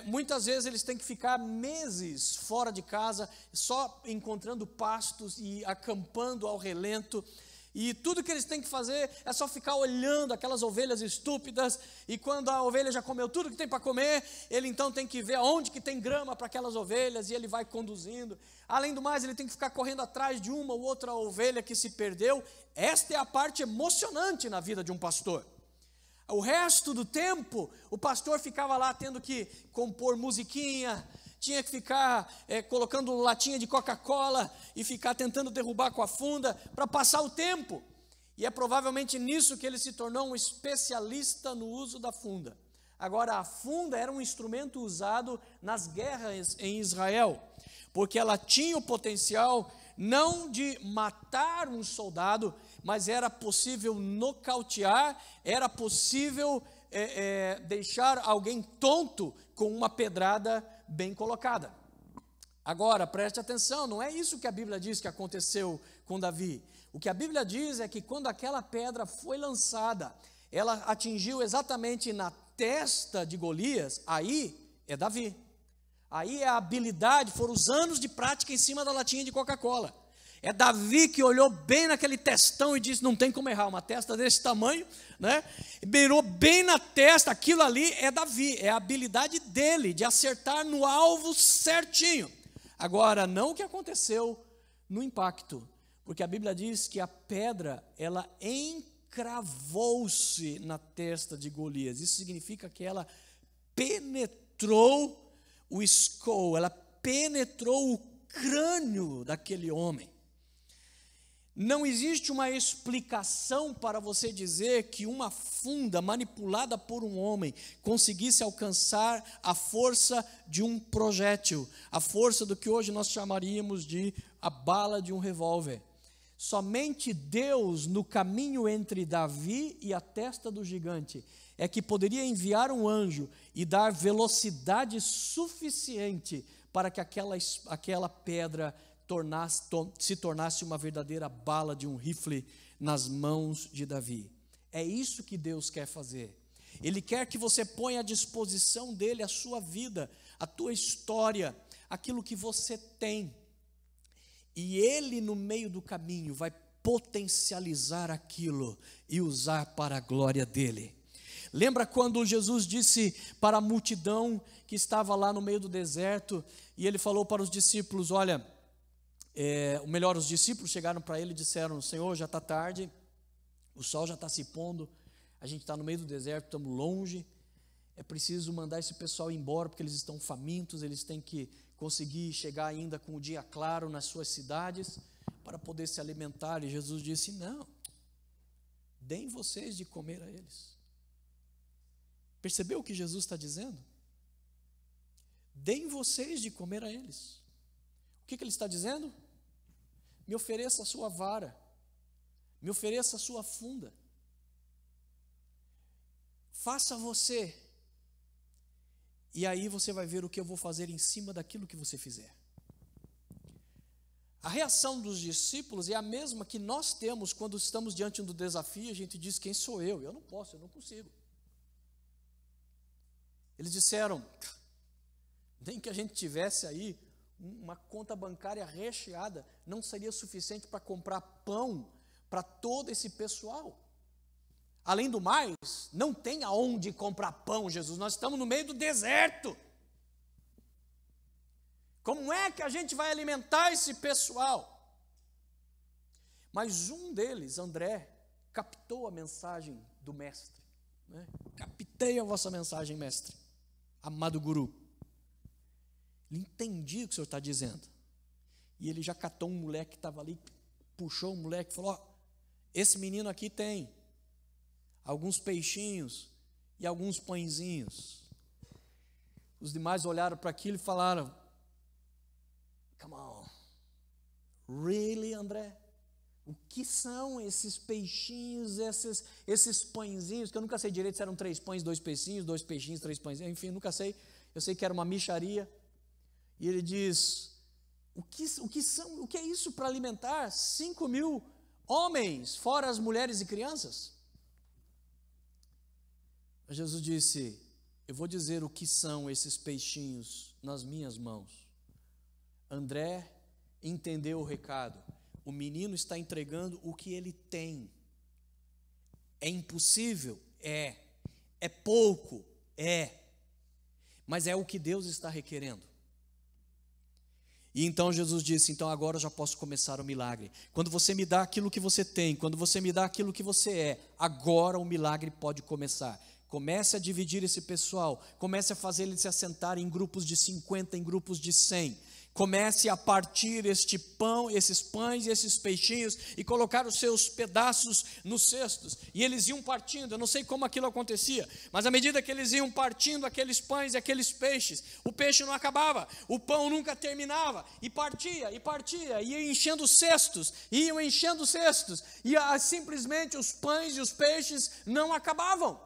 Muitas vezes eles têm que ficar meses fora de casa, só encontrando pastos e acampando ao relento. E tudo que eles têm que fazer é só ficar olhando aquelas ovelhas estúpidas, e quando a ovelha já comeu tudo que tem para comer, ele então tem que ver onde que tem grama para aquelas ovelhas, e ele vai conduzindo. Além do mais, ele tem que ficar correndo atrás de uma ou outra ovelha que se perdeu. Esta é a parte emocionante na vida de um pastor. O resto do tempo, o pastor ficava lá tendo que compor musiquinha, tinha que ficar colocando latinha de Coca-Cola e ficar tentando derrubar com a funda para passar o tempo. E é provavelmente nisso que ele se tornou um especialista no uso da funda. Agora, a funda era um instrumento usado nas guerras em Israel, porque ela tinha o potencial não de matar um soldado, mas era possível nocautear, era possível deixar alguém tonto com uma pedrada bem colocada. Agora, preste atenção, não é isso que a Bíblia diz que aconteceu com Davi. O que a Bíblia diz é que quando aquela pedra foi lançada, ela atingiu exatamente na testa de Golias, aí é Davi. Aí é a habilidade, foram os anos de prática em cima da latinha de Coca-Cola. É Davi que olhou bem naquele testão e disse: não tem como errar, uma testa desse tamanho, né? Mirou bem na testa, aquilo ali é Davi, é a habilidade dele de acertar no alvo certinho. Agora, não o que aconteceu no impacto, porque a Bíblia diz que a pedra, ela encravou-se na testa de Golias. Isso significa que ela penetrou o skull, ela penetrou o crânio daquele homem. Não existe uma explicação para você dizer que uma funda manipulada por um homem conseguisse alcançar a força de um projétil, a força do que hoje nós chamaríamos de a bala de um revólver. Somente Deus, no caminho entre Davi e a testa do gigante, é que poderia enviar um anjo e dar velocidade suficiente para que aquela pedra se tornasse uma verdadeira bala de um rifle nas mãos de Davi. É isso que Deus quer fazer. Ele quer que você ponha à disposição dele a sua vida, a tua história, aquilo que você tem. E ele, no meio do caminho, vai potencializar aquilo e usar para a glória dele. Lembra quando Jesus disse para a multidão que estava lá no meio do deserto, e ele falou para os discípulos: olha, os discípulos chegaram para ele e disseram: Senhor, já está tarde, o sol já está se pondo, a gente está no meio do deserto, estamos longe, é preciso mandar esse pessoal embora, porque eles estão famintos, eles têm que conseguir chegar ainda com o dia claro nas suas cidades, para poder se alimentar. E Jesus disse: não, deem vocês de comer a eles. Percebeu o que Jesus está dizendo? Deem vocês de comer a eles. O que ele está dizendo? Me ofereça a sua vara, me ofereça a sua funda, faça você, e aí você vai ver o que eu vou fazer em cima daquilo que você fizer. A reação dos discípulos é a mesma que nós temos quando estamos diante do desafio. A gente diz: quem sou eu? Eu não posso, eu não consigo. Eles disseram: nem que a gente tivesse aí uma conta bancária recheada, não seria suficiente para comprar pão para todo esse pessoal. Além do mais, não tem aonde comprar pão, Jesus, nós estamos no meio do deserto. Como é que a gente vai alimentar esse pessoal? Mas um deles, André, captou a mensagem do mestre, né? Captei a vossa mensagem, mestre, amado guru. Ele entendia o que o senhor está dizendo. E ele já catou um moleque que estava ali, puxou o moleque e falou: ó, esse menino aqui tem alguns peixinhos e alguns pãezinhos. Os demais olharam para aquilo e falaram: come on, really, André? O que são esses peixinhos, esses pãezinhos, que eu nunca sei direito se eram 3 pães, 2 peixinhos, 2 peixinhos, 3 pãezinhos, enfim, nunca sei. Eu sei que era uma mixaria. E ele diz: o que é isso para alimentar 5.000 homens, fora as mulheres e crianças? Jesus disse: eu vou dizer o que são esses peixinhos nas minhas mãos. André entendeu o recado. O menino está entregando o que ele tem. É impossível? É. É pouco? É. Mas é o que Deus está requerendo. E então Jesus disse: então agora eu já posso começar o milagre. Quando você me dá aquilo que você tem, quando você me dá aquilo que você é, agora o milagre pode começar. Comece a dividir esse pessoal, comece a fazer eles se assentar em grupos de 50, em grupos de 100. Comece a partir este pão, esses pães e esses peixinhos e colocar os seus pedaços nos cestos. E eles iam partindo, eu não sei como aquilo acontecia, mas à medida que eles iam partindo aqueles pães e aqueles peixes, o peixe não acabava, o pão nunca terminava, e partia, ia enchendo os cestos, iam enchendo os cestos, e simplesmente os pães e os peixes não acabavam.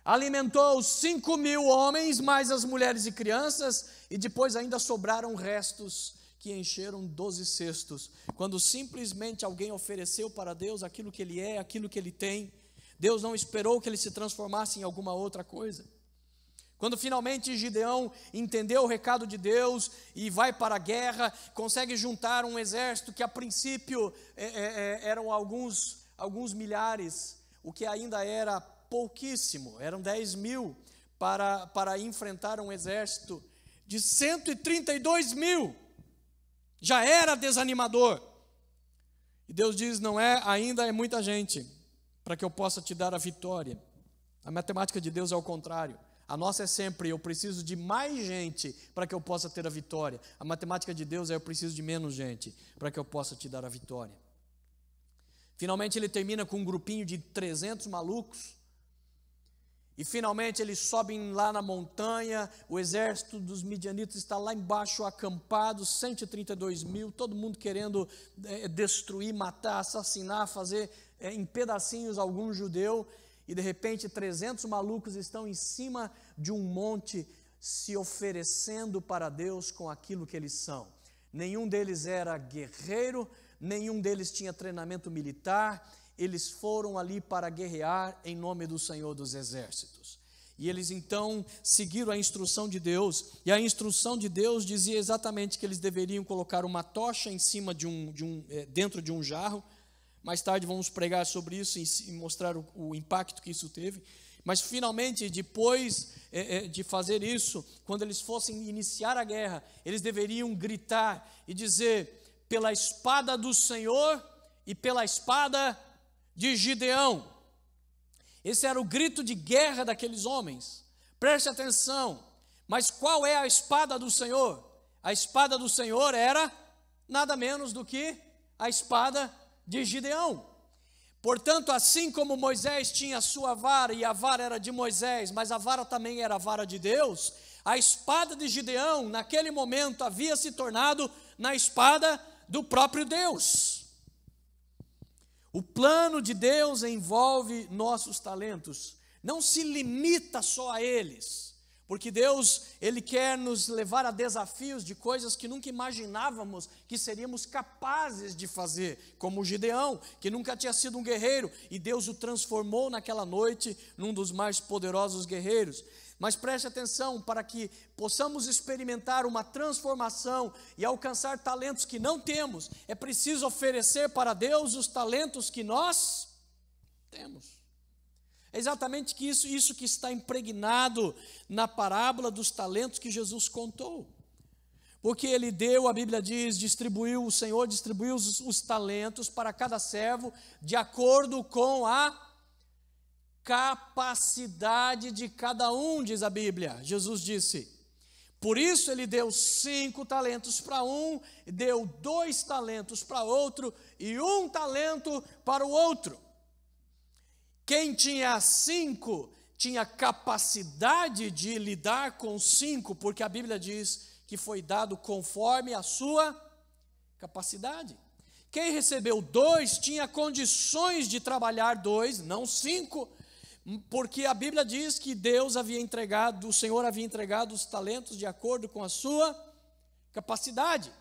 Alimentou 5.000 homens, mais as mulheres e crianças, e depois ainda sobraram restos que encheram 12 cestos. Quando simplesmente alguém ofereceu para Deus aquilo que ele é, aquilo que ele tem, Deus não esperou que ele se transformasse em alguma outra coisa. Quando finalmente Gideão entendeu o recado de Deus e vai para a guerra, consegue juntar um exército que a princípio eram alguns milhares, o que ainda era pouquíssimo, eram 10.000 para enfrentar um exército de 132.000, já era desanimador. E Deus diz: não é, ainda é muita gente para que eu possa te dar a vitória. A matemática de Deus é o contrário. A nossa é sempre: eu preciso de mais gente para que eu possa ter a vitória. A matemática de Deus é: eu preciso de menos gente para que eu possa te dar a vitória. Finalmente ele termina com um grupinho de 300 malucos. E finalmente eles sobem lá na montanha, o exército dos midianitas está lá embaixo acampado, 132.000, todo mundo querendo destruir, matar, assassinar, fazer em pedacinhos algum judeu. E de repente 300 malucos estão em cima de um monte se oferecendo para Deus com aquilo que eles são. Nenhum deles era guerreiro, nenhum deles tinha treinamento militar. Eles foram ali para guerrear em nome do Senhor dos Exércitos. E eles então seguiram a instrução de Deus, e a instrução de Deus dizia exatamente que eles deveriam colocar uma tocha em cima dentro de um jarro. Mais tarde vamos pregar sobre isso e mostrar o impacto que isso teve. Mas finalmente, depois de fazer isso, quando eles fossem iniciar a guerra, eles deveriam gritar e dizer: pela espada do Senhor e pela espada de Gideão. Esse era o grito de guerra daqueles homens. Preste atenção. Mas qual é a espada do Senhor? A espada do Senhor era nada menos do que a espada de Gideão. Portanto, assim como Moisés tinha a sua vara, e a vara era de Moisés, mas a vara também era a vara de Deus, a espada de Gideão, naquele momento, havia se tornado na espada do próprio Deus. O plano de Deus envolve nossos talentos, não se limita só a eles, porque Deus, Ele quer nos levar a desafios de coisas que nunca imaginávamos que seríamos capazes de fazer, como Gideão, que nunca tinha sido um guerreiro, e Deus o transformou naquela noite num dos mais poderosos guerreiros. Mas preste atenção, para que possamos experimentar uma transformação e alcançar talentos que não temos, é preciso oferecer para Deus os talentos que nós temos. É exatamente isso que está impregnado na parábola dos talentos que Jesus contou. Porque ele deu, a Bíblia diz, o Senhor distribuiu os talentos para cada servo de acordo com a capacidade de cada um, diz a Bíblia. Jesus disse, por isso ele deu 5 talentos para um, deu 2 talentos para outro e 1 talento para o outro. Quem tinha 5 tinha capacidade de lidar com 5, porque a Bíblia diz que foi dado conforme a sua capacidade. Quem recebeu 2 tinha condições de trabalhar 2, não 5, porque a Bíblia diz que o Senhor havia entregado os talentos de acordo com a sua capacidade.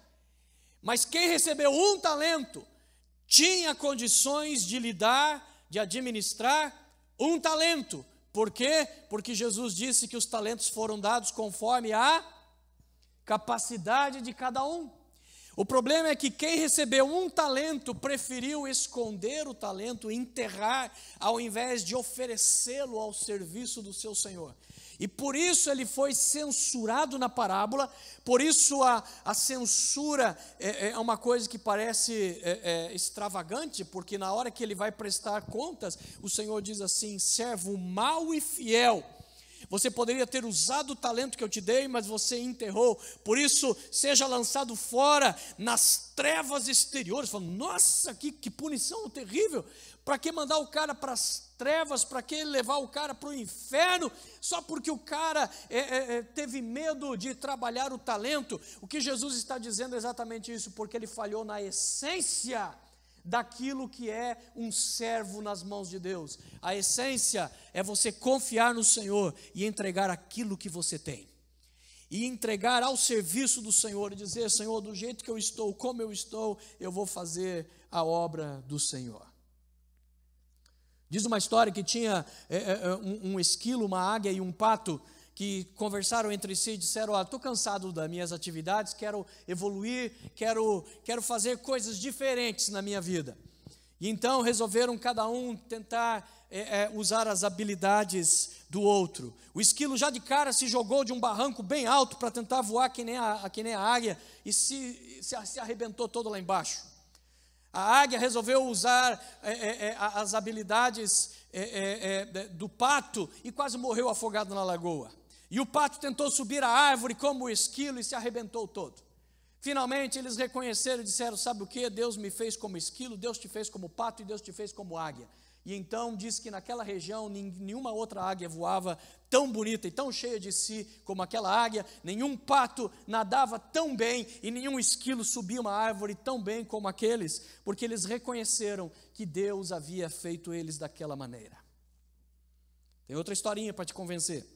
Mas quem recebeu 1 talento tinha condições de lidar, de administrar 1 talento. Por quê? Porque Jesus disse que os talentos foram dados conforme a capacidade de cada um. O problema é que quem recebeu 1 talento preferiu esconder o talento, enterrar, ao invés de oferecê-lo ao serviço do seu Senhor. E por isso ele foi censurado na parábola. Por isso a censura é uma coisa que parece extravagante, porque na hora que ele vai prestar contas, o Senhor diz assim: servo mau e fiel, você poderia ter usado o talento que eu te dei, mas você enterrou. Por isso, seja lançado fora nas trevas exteriores. Falo, nossa, que punição terrível. Para que mandar o cara para as trevas? Para que levar o cara para o inferno? Só porque o cara teve medo de trabalhar o talento. O que Jesus está dizendo é exatamente isso, porque ele falhou na essência daquilo que é um servo nas mãos de Deus. A essência é você confiar no Senhor e entregar aquilo que você tem. E entregar ao serviço do Senhor e dizer: Senhor, do jeito que eu estou, como eu vou fazer a obra do Senhor. Diz uma história que tinha um esquilo, uma águia e um pato que conversaram entre si e disseram: olha, estou cansado das minhas atividades, quero evoluir, quero fazer coisas diferentes na minha vida. E então resolveram cada um tentar usar as habilidades do outro. O esquilo já de cara se jogou de um barranco bem alto para tentar voar que nem a águia e se arrebentou todo lá embaixo. A águia resolveu usar as habilidades do pato e quase morreu afogado na lagoa. E o pato tentou subir a árvore como o esquilo e se arrebentou todo. Finalmente eles reconheceram e disseram: sabe o que? Deus me fez como esquilo, Deus te fez como pato e Deus te fez como águia. E então diz que naquela região nenhuma outra águia voava tão bonita e tão cheia de si como aquela águia, nenhum pato nadava tão bem e nenhum esquilo subia uma árvore tão bem como aqueles, porque eles reconheceram que Deus havia feito eles daquela maneira. Tem outra historinha para te convencer.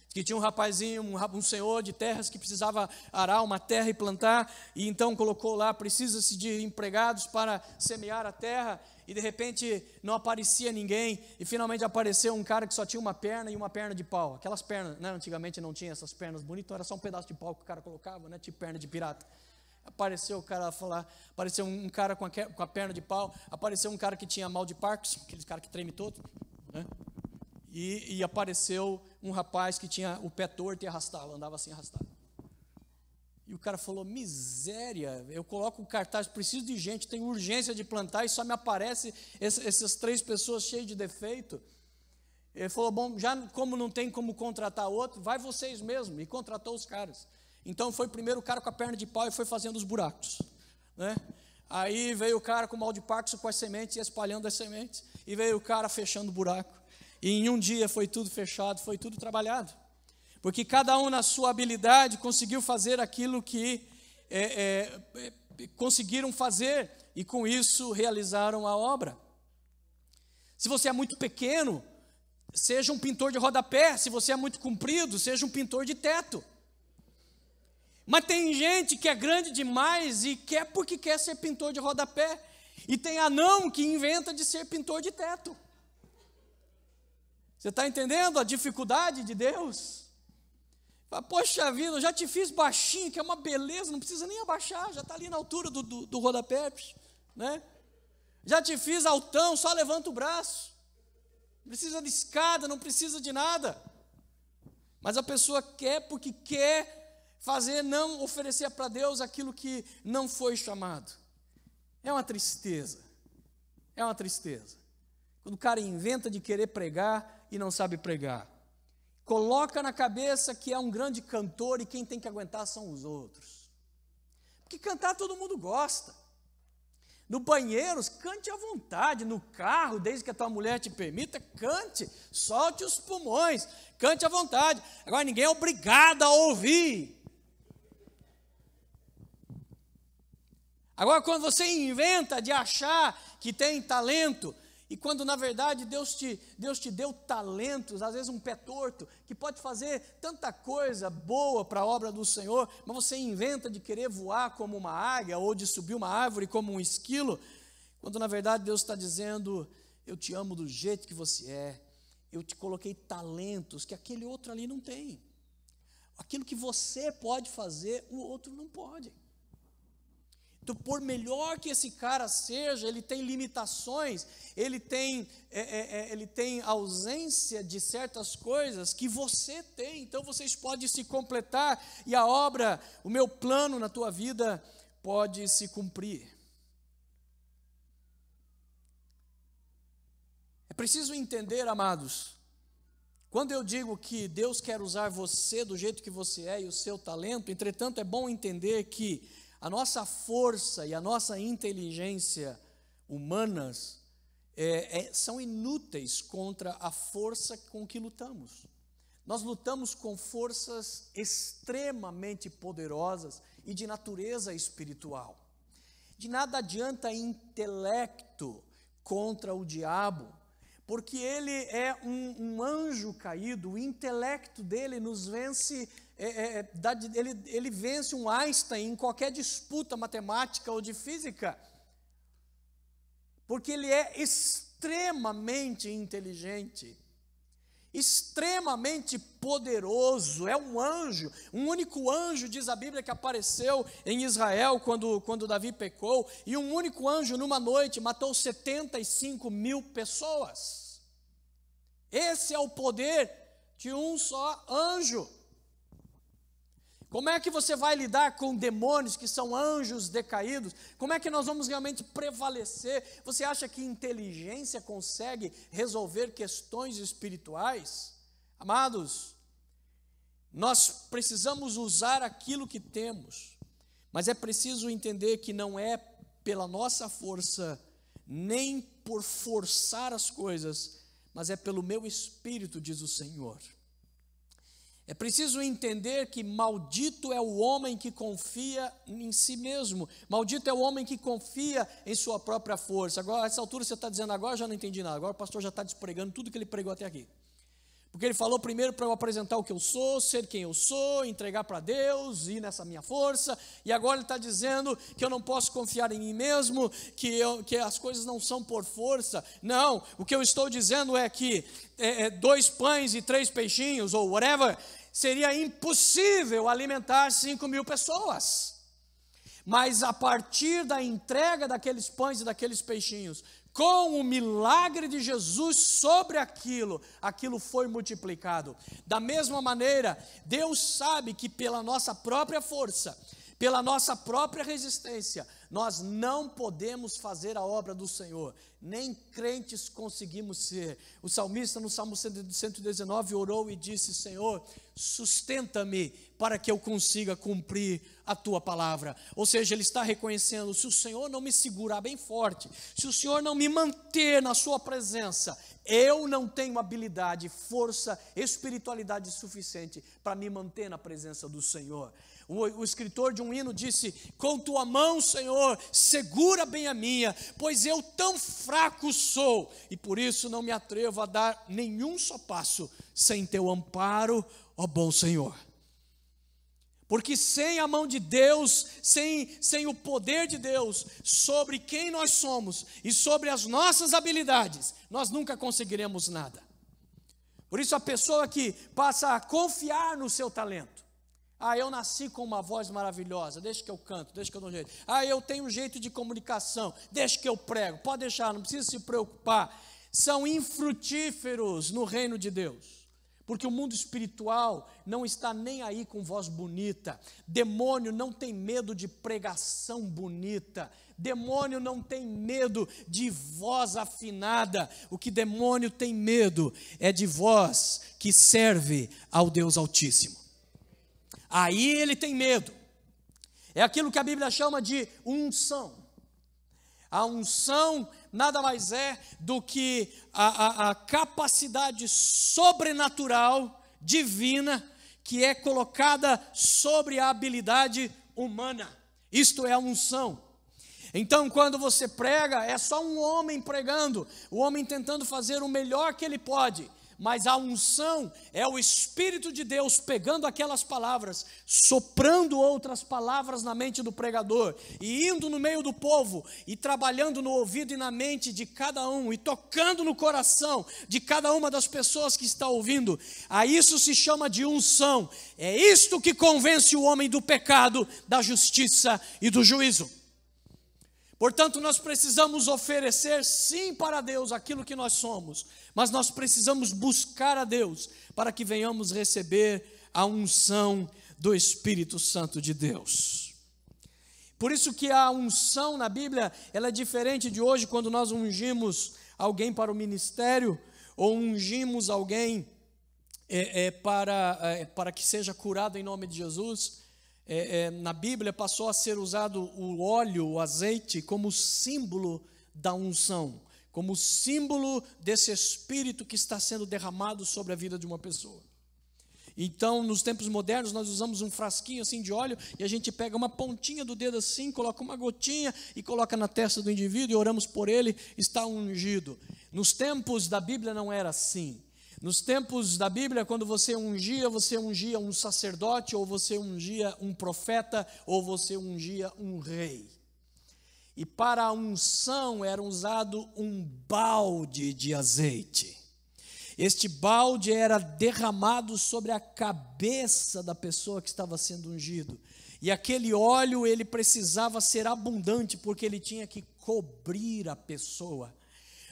Que tinha um rapazinho, um senhor de terras que precisava arar uma terra e plantar, e então colocou lá: precisa-se de empregados para semear a terra, e de repente não aparecia ninguém, e finalmente apareceu um cara que só tinha uma perna e uma perna de pau. Aquelas pernas, né, antigamente não tinha essas pernas bonitas, era só um pedaço de pau que o cara colocava, né, tipo perna de pirata. Apareceu um cara com a perna de pau, apareceu um cara que tinha mal de Parkinson, aquele cara que treme todo, né? E apareceu um rapaz que tinha o pé torto e andava assim arrastado. E o cara falou: miséria, eu coloco o cartaz, preciso de gente, tenho urgência de plantar e só me aparece essas 3 pessoas cheias de defeito. Ele falou: bom, já como não tem como contratar outro, vai vocês mesmo, e contratou os caras. Então foi primeiro o cara com a perna de pau e foi fazendo os buracos, né? Aí veio o cara com mal de Parkinson com as sementes e espalhando as sementes, e veio o cara fechando o buraco. E em um dia foi tudo fechado, foi tudo trabalhado. Porque cada um na sua habilidade conseguiu fazer aquilo que conseguiram fazer e com isso realizaram a obra. Se você é muito pequeno, seja um pintor de rodapé. Se você é muito comprido, seja um pintor de teto. Mas tem gente que é grande demais e quer porque quer ser pintor de rodapé. E tem anão que inventa de ser pintor de teto. Você está entendendo a dificuldade de Deus? Poxa vida, eu já te fiz baixinho, que é uma beleza, não precisa nem abaixar, já está ali na altura do rodapé, né? Já te fiz altão, só levanta o braço. Não precisa de escada, não precisa de nada. Mas a pessoa quer porque quer não oferecer para Deus aquilo que não foi chamado. É uma tristeza. É uma tristeza. Quando o cara inventa de querer pregar e não sabe pregar. Coloca na cabeça que é um grande cantor e quem tem que aguentar são os outros. Porque cantar todo mundo gosta. No banheiro, cante à vontade. No carro, desde que a tua mulher te permita, cante. Solte os pulmões. Cante à vontade. Agora, ninguém é obrigado a ouvir. Agora, quando você inventa de achar que tem talento, e quando na verdade Deus te deu talentos, às vezes um pé torto, que pode fazer tanta coisa boa para a obra do Senhor, mas você inventa de querer voar como uma águia, ou de subir uma árvore como um esquilo, quando na verdade Deus está dizendo, eu te amo do jeito que você é, eu te coloquei talentos que aquele outro ali não tem. Aquilo que você pode fazer, o outro não pode. Então, por melhor que esse cara seja, ele tem limitações, ele tem ausência de certas coisas que você tem. Então, vocês podem se completar e a obra, o meu plano na tua vida pode se cumprir. É preciso entender, amados, quando eu digo que Deus quer usar você do jeito que você é e o seu talento, entretanto, é bom entender que a nossa força e a nossa inteligência humanas são inúteis contra a força com que lutamos. Nós lutamos com forças extremamente poderosas e de natureza espiritual. De nada adianta intelecto contra o diabo, porque ele é um anjo caído, o intelecto dele nos vence. Ele vence um Einstein em qualquer disputa matemática ou de física, porque ele é extremamente inteligente, extremamente poderoso, é um anjo, um único anjo, diz a Bíblia, que apareceu em Israel quando Davi pecou, e um único anjo numa noite matou 75 mil pessoas. Esse é o poder de um só anjo. Como é que você vai lidar com demônios que são anjos decaídos? Como é que nós vamos realmente prevalecer? Você acha que inteligência consegue resolver questões espirituais? Amados, nós precisamos usar aquilo que temos, mas é preciso entender que não é pela nossa força, nem por forçar as coisas, mas é pelo meu espírito, diz o Senhor. É preciso entender que maldito é o homem que confia em si mesmo, maldito é o homem que confia em sua própria força. Agora, a essa altura você está dizendo, agora eu já não entendi nada, agora o pastor já está despregando tudo que ele pregou até aqui. Porque ele falou primeiro para eu apresentar o que eu sou, ser quem eu sou, entregar para Deus, ir nessa minha força, e agora ele está dizendo que eu não posso confiar em mim mesmo, que as coisas não são por força. Não, o que eu estou dizendo é que 2 pães e 3 peixinhos, ou whatever, seria impossível alimentar 5 mil pessoas. Mas a partir da entrega daqueles pães e daqueles peixinhos, com o milagre de Jesus sobre aquilo foi multiplicado. Da mesma maneira, Deus sabe que pela nossa própria força, pela nossa própria resistência, nós não podemos fazer a obra do Senhor, nem crentes conseguimos ser. O salmista no Salmo 119 orou e disse, Senhor, sustenta-me para que eu consiga cumprir a tua palavra. Ou seja, ele está reconhecendo, se o Senhor não me segurar bem forte, se o Senhor não me manter na sua presença, eu não tenho habilidade, força, espiritualidade suficiente para me manter na presença do Senhor. O escritor de um hino disse, com tua mão, Senhor, segura bem a minha, pois eu tão fraco sou, e por isso não me atrevo a dar nenhum só passo sem teu amparo, ó bom Senhor. Porque sem a mão de Deus, sem o poder de Deus sobre quem nós somos e sobre as nossas habilidades, nós nunca conseguiremos nada. Por isso a pessoa que passa a confiar no seu talento, eu nasci com uma voz maravilhosa, deixa que eu canto, deixa que eu dou um jeito. Eu tenho um jeito de comunicação, deixa que eu prego, pode deixar, não precisa se preocupar. São infrutíferos no reino de Deus. Porque o mundo espiritual não está nem aí com voz bonita. Demônio não tem medo de pregação bonita. Demônio não tem medo de voz afinada. O que demônio tem medo é de voz que serve ao Deus Altíssimo. Aí ele tem medo. É aquilo que a Bíblia chama de unção. A unção nada mais é do que a capacidade sobrenatural, divina, que é colocada sobre a habilidade humana. Isto é a unção. Então, quando você prega, é só um homem pregando, o homem tentando fazer o melhor que ele pode. Mas a unção é o Espírito de Deus pegando aquelas palavras, soprando outras palavras na mente do pregador, e indo no meio do povo, e trabalhando no ouvido e na mente de cada um, e tocando no coração de cada uma das pessoas que está ouvindo. A isso se chama de unção. É isto que convence o homem do pecado, da justiça e do juízo. Portanto, nós precisamos oferecer sim para Deus aquilo que nós somos, mas nós precisamos buscar a Deus para que venhamos receber a unção do Espírito Santo de Deus. Por isso que a unção na Bíblia, ela é diferente de hoje, quando nós ungimos alguém para o ministério, ou ungimos alguém para que seja curado em nome de Jesus. Na Bíblia passou a ser usado o óleo, o azeite, como símbolo da unção, como símbolo desse Espírito que está sendo derramado sobre a vida de uma pessoa. Então, nos tempos modernos, nós usamos um frasquinho assim de óleo, e a gente pega uma pontinha do dedo assim, coloca uma gotinha e coloca na testa do indivíduo e oramos por ele, está ungido. Nos tempos da Bíblia não era assim. Nos tempos da Bíblia, quando você ungia um sacerdote, ou você ungia um profeta, ou você ungia um rei. E para a unção era usado um balde de azeite. Este balde era derramado sobre a cabeça da pessoa que estava sendo ungido. E aquele óleo, ele precisava ser abundante, porque ele tinha que cobrir a pessoa.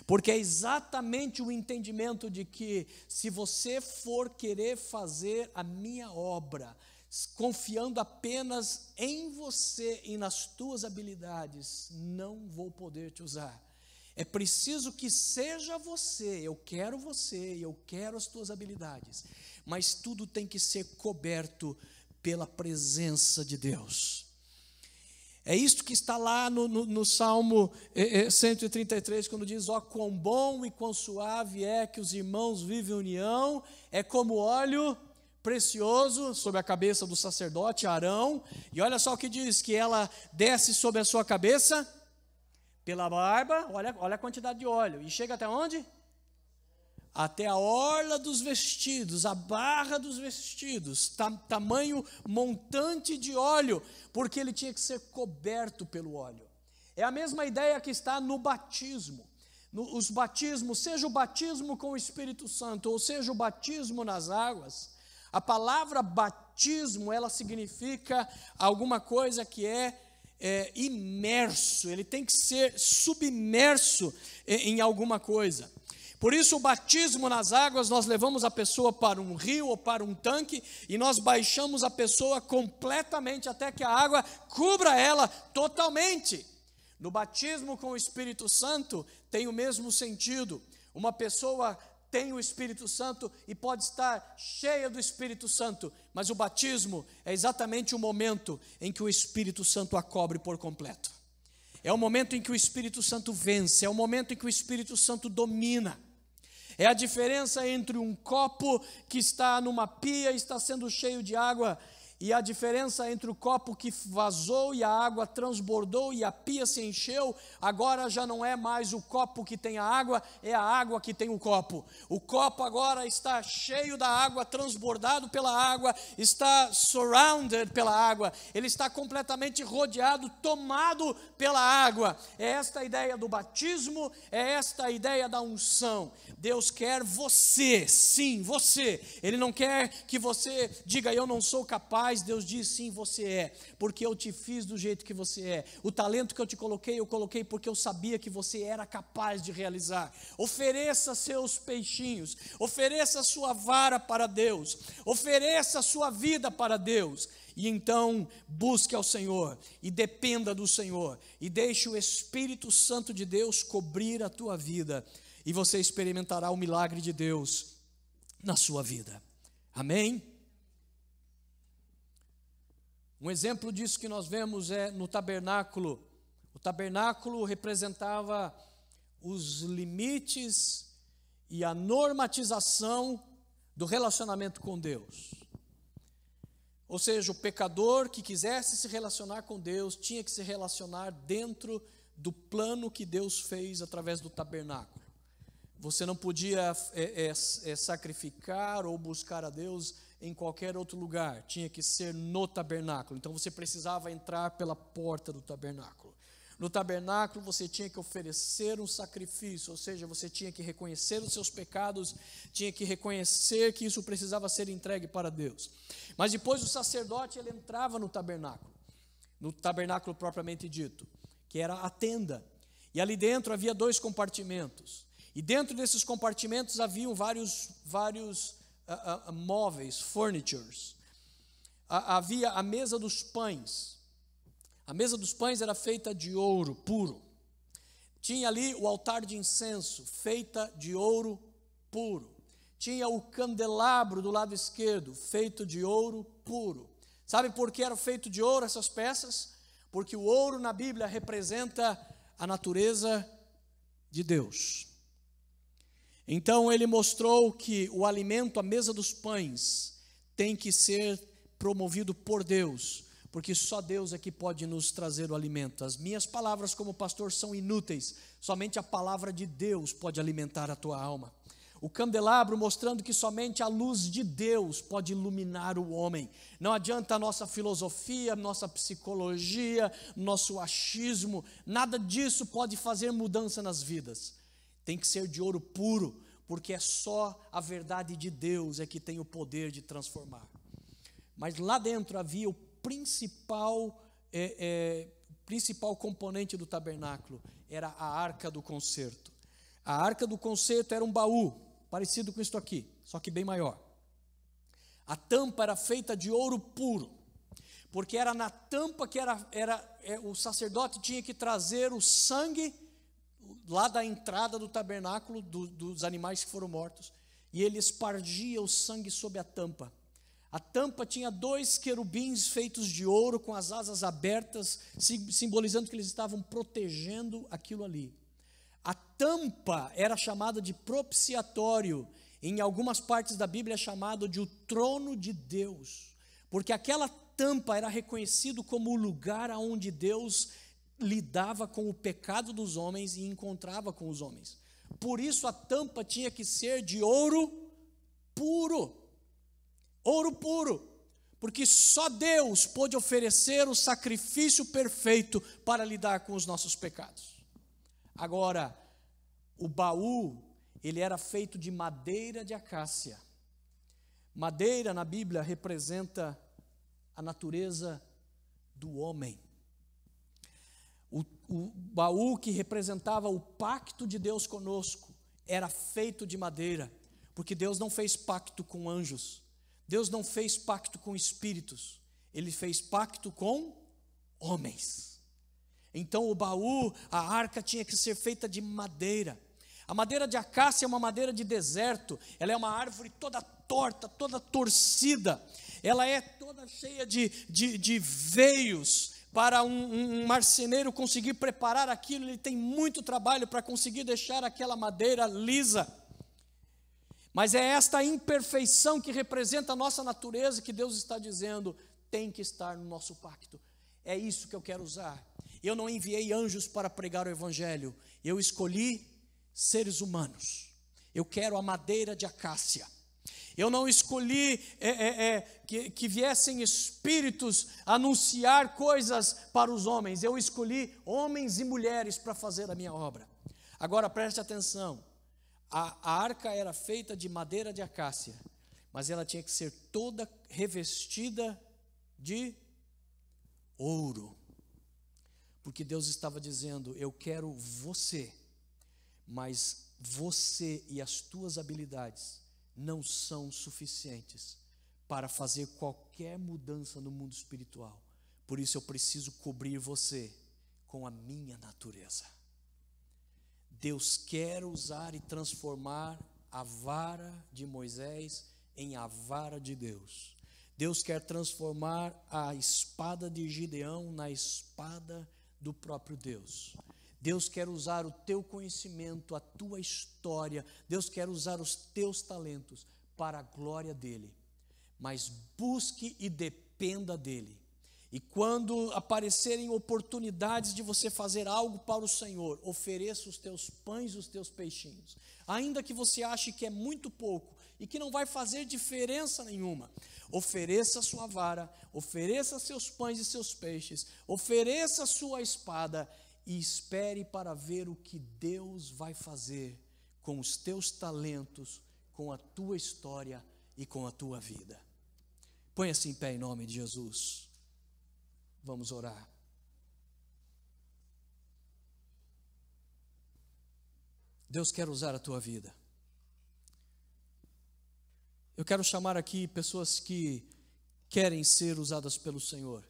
Porque é exatamente o entendimento de que, se você for querer fazer a minha obra, confiando apenas em você e nas tuas habilidades, não vou poder te usar. É preciso que seja você, eu quero as tuas habilidades, mas tudo tem que ser coberto pela presença de Deus. É isto que está lá no Salmo 133, quando diz: ó, quão bom e quão suave é que os irmãos vivem em união, é como óleo precioso sobre a cabeça do sacerdote Arão. E olha só o que diz, que ela desce sobre a sua cabeça, pela barba, olha a quantidade de óleo, e chega até onde? Até a orla dos vestidos, a barra dos vestidos, tamanho montante de óleo, porque ele tinha que ser coberto pelo óleo. É a mesma ideia que está no batismo. Os batismos, seja o batismo com o Espírito Santo, ou seja o batismo nas águas, a palavra batismo, ela significa alguma coisa que é imerso, ele tem que ser submerso em alguma coisa. Por isso, o batismo nas águas, nós levamos a pessoa para um rio ou para um tanque, e nós baixamos a pessoa completamente até que a água cubra ela totalmente. No batismo com o Espírito Santo tem o mesmo sentido. Uma pessoa tem o Espírito Santo e pode estar cheia do Espírito Santo, mas o batismo é exatamente o momento em que o Espírito Santo a cobre por completo. É o momento em que o Espírito Santo vence, é o momento em que o Espírito Santo domina. É a diferença entre um copo que está numa pia e está sendo cheio de água, e a diferença entre o copo que vazou e a água transbordou e a pia se encheu. Agora já não é mais o copo que tem a água, é a água que tem o copo. O copo agora está cheio da água, transbordado pela água, está surrounded pela água, ele está completamente rodeado, tomado pela água. É esta a ideia do batismo, é esta a ideia da unção. Deus quer você, sim, você. Ele não quer que você diga: eu não sou capaz, capaz, Deus diz, sim, você é, porque eu te fiz do jeito que você é. O talento que eu coloquei porque eu sabia que você era capaz de realizar. Ofereça seus peixinhos, ofereça a sua vara para Deus, ofereça a sua vida para Deus. E então busque ao Senhor e dependa do Senhor e deixe o Espírito Santo de Deus cobrir a tua vida e você experimentará o milagre de Deus na sua vida. Amém? Um exemplo disso que nós vemos é no tabernáculo. O tabernáculo representava os limites e a normatização do relacionamento com Deus. Ou seja, o pecador que quisesse se relacionar com Deus tinha que se relacionar dentro do plano que Deus fez através do tabernáculo. Você não podia sacrificar ou buscar a Deus em qualquer outro lugar, tinha que ser no tabernáculo. Então você precisava entrar pela porta do tabernáculo. No tabernáculo você tinha que oferecer um sacrifício, ou seja, você tinha que reconhecer os seus pecados, tinha que reconhecer que isso precisava ser entregue para Deus. Mas depois o sacerdote ele entrava no tabernáculo propriamente dito, que era a tenda. E ali dentro havia 2 compartimentos. E dentro desses compartimentos haviam vários móveis, furnitures. Havia a mesa dos pães. A mesa dos pães era feita de ouro puro. Tinha ali o altar de incenso, feita de ouro puro. Tinha o candelabro do lado esquerdo, feito de ouro puro. Sabe por que era feito de ouro essas peças? Porque o ouro na Bíblia representa a natureza de Deus. Então ele mostrou que o alimento, a mesa dos pães, tem que ser promovido por Deus, porque só Deus é que pode nos trazer o alimento. As minhas palavras como pastor são inúteis, somente a palavra de Deus pode alimentar a tua alma. O candelabro mostrando que somente a luz de Deus pode iluminar o homem. Não adianta a nossa filosofia, nossa psicologia, nosso achismo, nada disso pode fazer mudança nas vidas. Tem que ser de ouro puro, porque é só a verdade de Deus é que tem o poder de transformar. Mas lá dentro havia o principal componente do tabernáculo, era a arca do concerto. A arca do concerto era um baú, parecido com isso aqui, só que bem maior. A tampa era feita de ouro puro, porque era na tampa que o sacerdote tinha que trazer o sangue lá da entrada do tabernáculo, dos animais que foram mortos, e ele espargia o sangue sobre a tampa. A tampa tinha 2 querubins feitos de ouro, com as asas abertas, simbolizando que eles estavam protegendo aquilo ali. A tampa era chamada de propiciatório, em algumas partes da Bíblia é chamado de o trono de Deus, porque aquela tampa era reconhecido como o lugar onde Deus lidava com o pecado dos homens e encontrava com os homens. Por isso a tampa tinha que ser de ouro puro. Ouro puro, porque só Deus pôde oferecer o sacrifício perfeito para lidar com os nossos pecados. Agora, o baú, ele era feito de madeira de acácia. Madeira na Bíblia representa a natureza do homem. O baú que representava o pacto de Deus conosco era feito de madeira, porque Deus não fez pacto com anjos, Deus não fez pacto com espíritos, Ele fez pacto com homens. Então o baú, a arca tinha que ser feita de madeira. A madeira de acácia é uma madeira de deserto, ela é uma árvore toda torta, toda torcida, ela é toda cheia de veios. Para um marceneiro conseguir preparar aquilo, ele tem muito trabalho para conseguir deixar aquela madeira lisa. Mas é esta imperfeição que representa a nossa natureza que Deus está dizendo, tem que estar no nosso pacto. É isso que eu quero usar. Eu não enviei anjos para pregar o evangelho, eu escolhi seres humanos. Eu quero a madeira de acácia. Eu não escolhi que viessem espíritos anunciar coisas para os homens. Eu escolhi homens e mulheres para fazer a minha obra. Agora preste atenção. A arca era feita de madeira de acácia, mas ela tinha que ser toda revestida de ouro. Porque Deus estava dizendo: eu quero você, mas você e as tuas habilidades não são suficientes para fazer qualquer mudança no mundo espiritual. Por isso eu preciso cobrir você com a minha natureza. Deus quer usar e transformar a vara de Moisés em a vara de Deus. Deus quer transformar a espada de Gideão na espada do próprio Deus. Deus quer usar o teu conhecimento, a tua história. Deus quer usar os teus talentos para a glória dele. Mas busque e dependa dele. E quando aparecerem oportunidades de você fazer algo para o Senhor, ofereça os teus pães e os teus peixinhos. Ainda que você ache que é muito pouco e que não vai fazer diferença nenhuma, ofereça a sua vara, ofereça seus pães e seus peixes, ofereça a sua espada e espere para ver o que Deus vai fazer com os teus talentos, com a tua história e com a tua vida. Põe-se em pé em nome de Jesus. Vamos orar. Deus quer usar a tua vida. Eu quero chamar aqui pessoas que querem ser usadas pelo Senhor.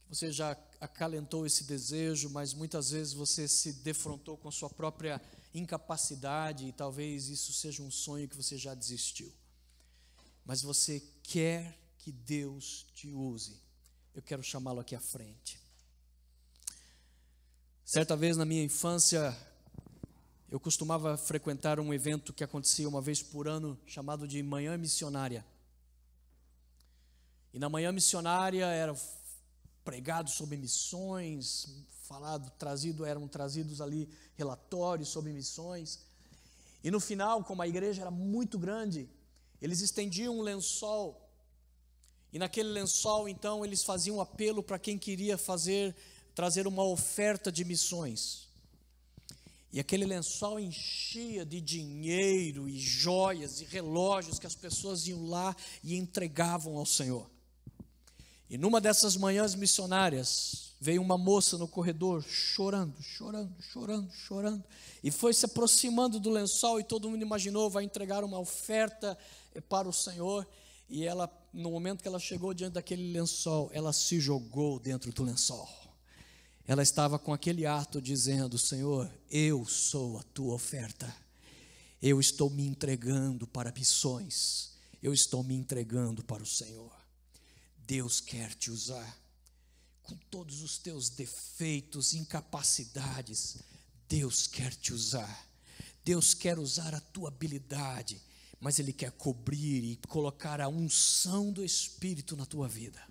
Você já acalentou esse desejo, mas muitas vezes você se defrontou com a sua própria incapacidade e talvez isso seja um sonho que você já desistiu. Mas você quer que Deus te use. Eu quero chamá-lo aqui à frente. Certa vez na minha infância, eu costumava frequentar um evento que acontecia uma vez por ano, chamado de Manhã Missionária. E na Manhã Missionária era pregado sobre missões, eram trazidos ali relatórios sobre missões. E no final, como a igreja era muito grande, eles estendiam um lençol. E naquele lençol, então, eles faziam um apelo para quem queria trazer uma oferta de missões. E aquele lençol enchia de dinheiro e joias e relógios que as pessoas iam lá e entregavam ao Senhor. E numa dessas manhãs missionárias, veio uma moça no corredor chorando. E foi se aproximando do lençol e todo mundo imaginou, vai entregar uma oferta para o Senhor. E ela, no momento que ela chegou diante daquele lençol, ela se jogou dentro do lençol. Ela estava com aquele ato dizendo: Senhor, eu sou a tua oferta. Eu estou me entregando para missões. Eu estou me entregando para o Senhor. Deus quer te usar. Com todos os teus defeitos, incapacidades, Deus quer te usar. Deus quer usar a tua habilidade, mas Ele quer cobrir e colocar a unção do Espírito na tua vida.